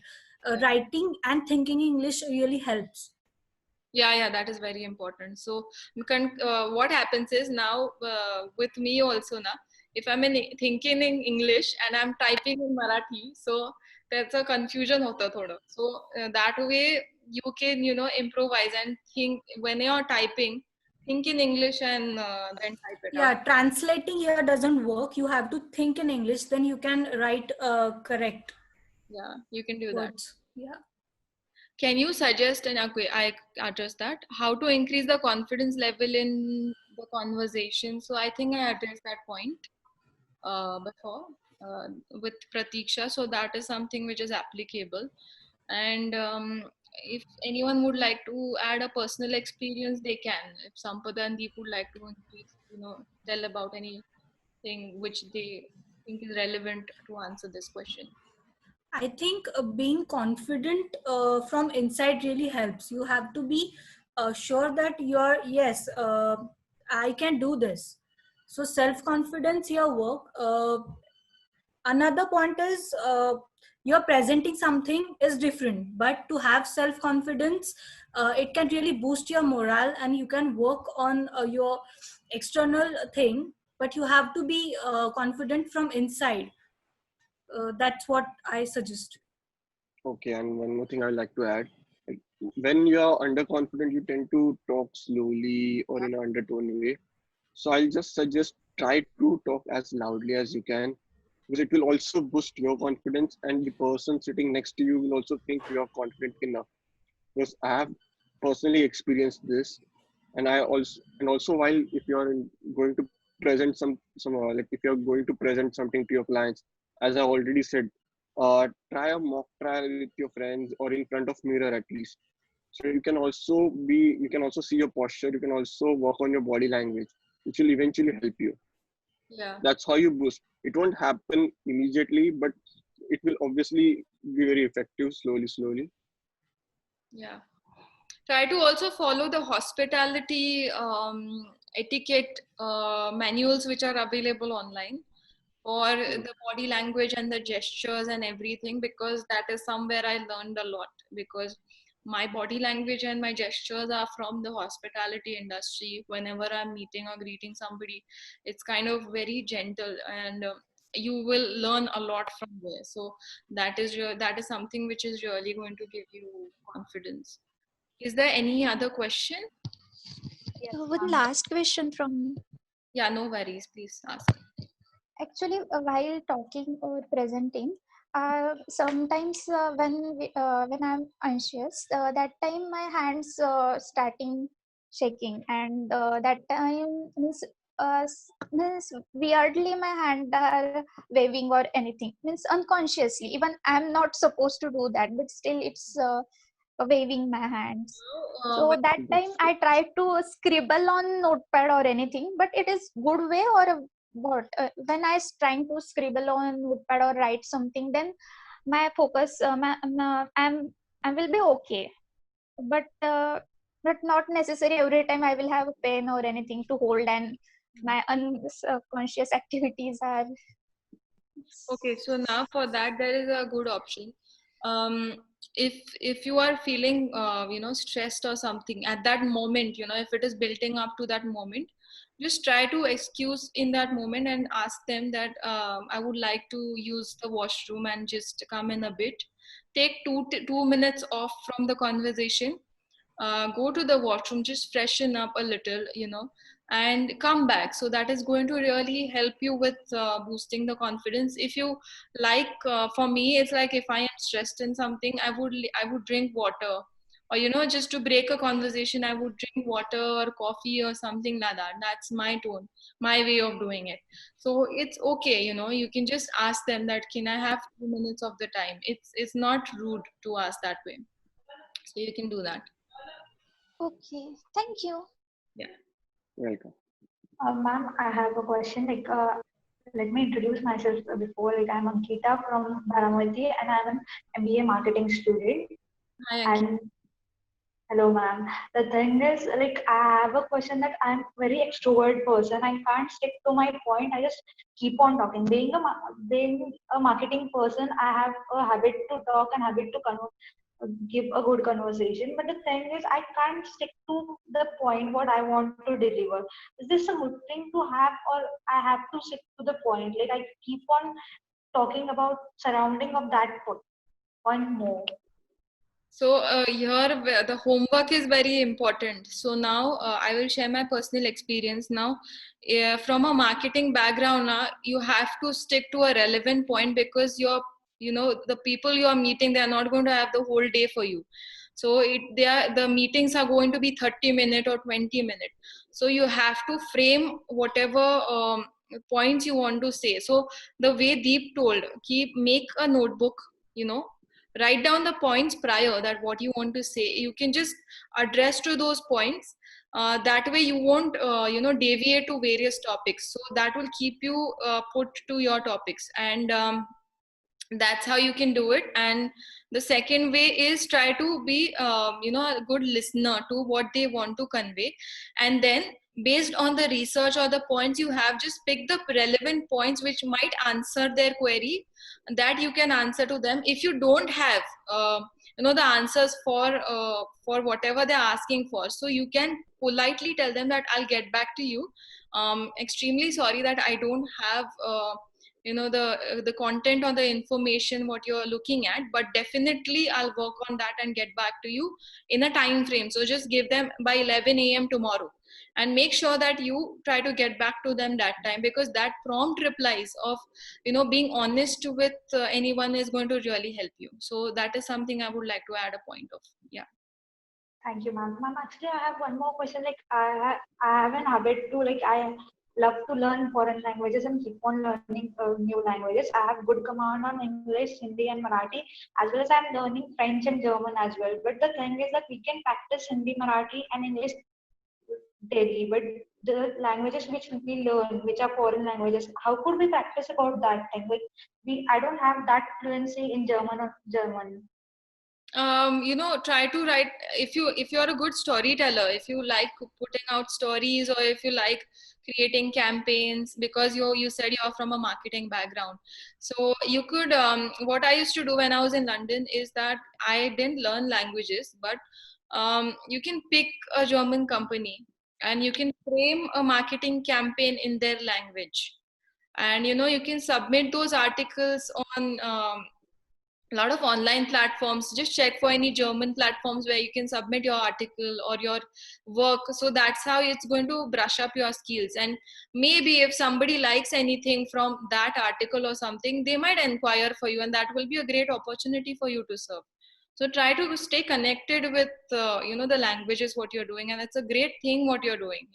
Writing and thinking English really helps. Yeah, that is very important. So you can, what happens is now with me also now, if I'm thinking in English and I'm typing in Marathi, so that's a confusion hota thoda. So that way you can, improvise and think when you're typing, think in English and then type it out. Yeah, translating here doesn't work. You have to think in English, then you can write correct Yeah, you can do that. words. Yeah. Can you suggest, and I address that, how to increase the confidence level in the conversation? So I think I addressed that point before with Pratiksha. So that is something which is applicable. And if anyone would like to add a personal experience, they can. If Sampada and Deep would like to increase, tell about anything which they think is relevant to answer this question. I think being confident from inside really helps. You have to be sure that you're, yes, I can do this. So self-confidence here work. Another point is you're presenting something is different, but to have self-confidence, it can really boost your morale and you can work on your external thing, but you have to be confident from inside. That's what I suggest. Okay, and one more thing I'd like to add. Like, when you're underconfident, you tend to talk slowly or in an undertone way. So I'll just suggest try to talk as loudly as you can, because it will also boost your confidence, and the person sitting next to you will also think you are confident enough. Because I have personally experienced this, and also while if you're going to present like if you're going to present something to your clients, as I already said, try a mock trial with your friends or in front of mirror at least. So you can also see your posture, you can also work on your body language, which will eventually help you. Yeah. That's how you boost. It won't happen immediately, but it will obviously be very effective slowly. Yeah. Try to also follow the hospitality etiquette manuals which are available online for the body language and the gestures and everything, because that is somewhere I learned a lot, because my body language and my gestures are from the hospitality industry. Whenever I'm meeting or greeting somebody, it's kind of very gentle, and you will learn a lot from there. So that is something which is really going to give you confidence. Is there any other question? One last question from me. Yeah, no worries. Please ask. Actually, while talking or presenting, Sometimes when I'm anxious, that time my hands starting shaking, and that time means weirdly my hand are waving or anything, means unconsciously. Even I'm not supposed to do that, but still it's waving my hands. When So that time That's I try to scribble on notepad or anything, but it is good way or what? When I is trying to scribble on notepad or write something, then my focus, I will be okay. But not necessary every time I will have a pen or anything to hold, and my unconscious activities are. Okay, so now for that there is a good option. Um, if you are feeling stressed or something at that moment, if it is building up to that moment, just try to excuse in that moment and ask them that I would like to use the washroom and just come in a bit. Take 2 minutes off from the conversation, go to the washroom, just freshen up a little, and come back. So that is going to really help you with boosting the confidence. If you like, for me, it's like if I am stressed in something, I would drink water, or just to break a conversation, I would drink water or coffee or something like that. That's my tone, my way of doing it. So it's okay, you can just ask them that can I have 2 minutes of the time. It's not rude to ask that way, so you can do that. Okay, thank you. Yeah. welcome. Ma'am, I have a question. Let me introduce myself before. I'm Ankita from Bharamati, and I'm an MBA marketing student. Hi, Ankita. And hello, ma'am. The thing is, I have a question that I'm very extrovert person. I can't stick to my point. I just keep on talking. Being a marketing person, I have a habit to talk and habit to give a good conversation. But the thing is, I can't stick to the point what I want to deliver. Is this a good thing to have, or I have to stick to the point? Like I keep on talking about surrounding of that point more. So here the homework is very important. So now I will share my personal experience. Now, from a marketing background, you have to stick to a relevant point, because the people you are meeting, they are not going to have the whole day for you. So the meetings are going to be 30-minute or 20-minute. So you have to frame whatever points you want to say. So the way Deep told, make a notebook, write down the points prior, that what you want to say, you can just address to those points. That way you won't deviate to various topics, so that will keep you put to your topics. And that's how you can do it. And the second way is try to be a good listener to what they want to convey. And then based on the research or the points you have, just pick the relevant points which might answer their query, that you can answer to them. If you don't have the answers for whatever they're asking for, so you can politely tell them that I'll get back to you. Extremely sorry that I don't have the content or the information what you're looking at, but definitely I'll work on that and get back to you in a time frame. So just give them by 11 a.m. tomorrow, and make sure that you try to get back to them that time, because that prompt replies of being honest with anyone is going to really help you. So that is something I would like to add a point of. Yeah. Thank you, ma'am. Ma'am, actually, I have one more question. I have an habit to I love to learn foreign languages and keep on learning new languages. I have good command on English, Hindi, and Marathi, as well as I'm learning French and German as well. But the thing is that we can practice Hindi, Marathi, and English daily. But the languages which we learn, which are foreign languages, how could we practice about that thing? I don't have that fluency in German or German. Try to write. If you're a good storyteller, if you like putting out stories, or if you like creating campaigns, because you said you're from a marketing background, so you could what I used to do when I was in London is that I didn't learn languages, but you can pick a German company and you can frame a marketing campaign in their language, and you can submit those articles on a lot of online platforms. Just check for any German platforms where you can submit your article or your work. So that's how it's going to brush up your skills. And maybe if somebody likes anything from that article or something, they might inquire for you, and that will be a great opportunity for you to serve. So try to stay connected with the languages what you're doing, and it's a great thing what you're doing.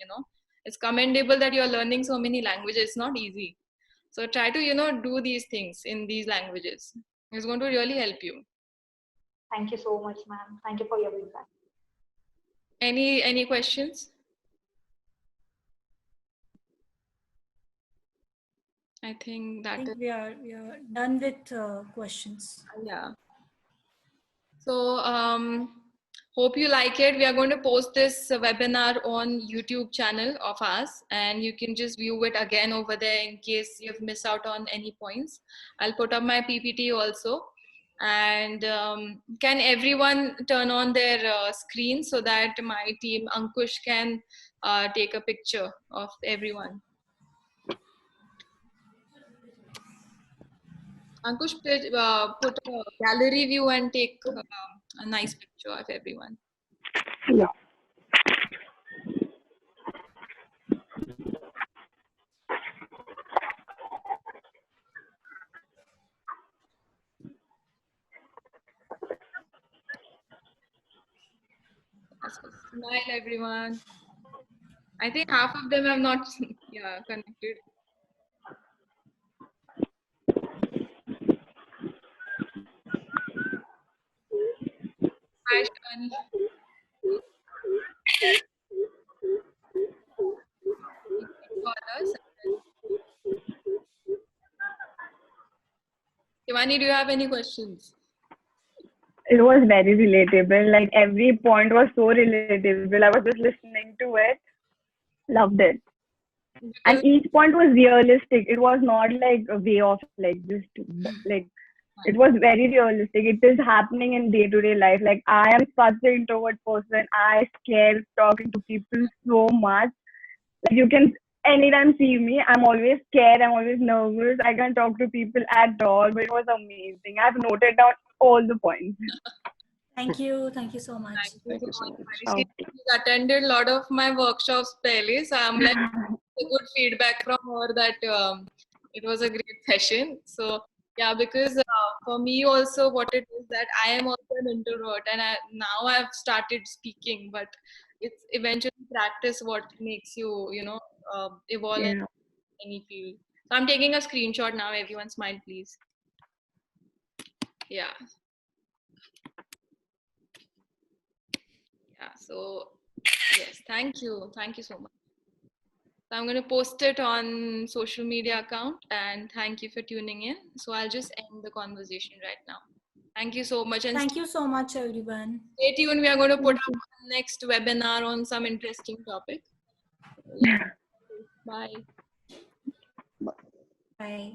It's commendable that you're learning so many languages. It's not easy. So try to do these things in these languages. It's going to really help you. Thank you so much, ma'am. Thank you for your feedback. Any questions? I think I that think we are done with questions. yeah. So hope you like it. We are going to post this webinar on YouTube channel of us, and you can just view it again over there in case you've missed out on any points. I'll put up my PPT also. And can everyone turn on their screen so that my team Ankush can take a picture of everyone? Ankush, put a gallery view and take a nice picture of everyone. Yeah. So smile, everyone. I think half of them have not connected. Hi, Shivani. Shivani, do you have any questions? It was very relatable. Like every point was so relatable. I was just listening to it, loved it. And each point was realistic. It was not like a way of like just like it was very realistic. It is happening in day-to-day life. Like I am such an introvert person. I scare talking to people so much. Like you can anytime see me, I'm always scared. I'm always nervous. I can't talk to people at all. But it was amazing. I've noted down all the points. Thank you so much. Thank you so much. Okay. She's attended a lot of my workshops, Pele, so I'm like a good feedback from her that it was a great session. So yeah, because for me also what it is that I am also an introvert, and now I've started speaking, but it's eventually practice what makes you evolve in Yeah. any field. So I'm taking a screenshot now. Everyone smile, please. Yeah. Yeah. So yes, thank you so much. So I'm going to post it on social media account, and thank you for tuning in. So I'll just end the conversation right now. Thank you so much, and Thank you so much, everyone. stay tuned. We are going to put up next webinar on some interesting topic. Yeah. Bye. Bye.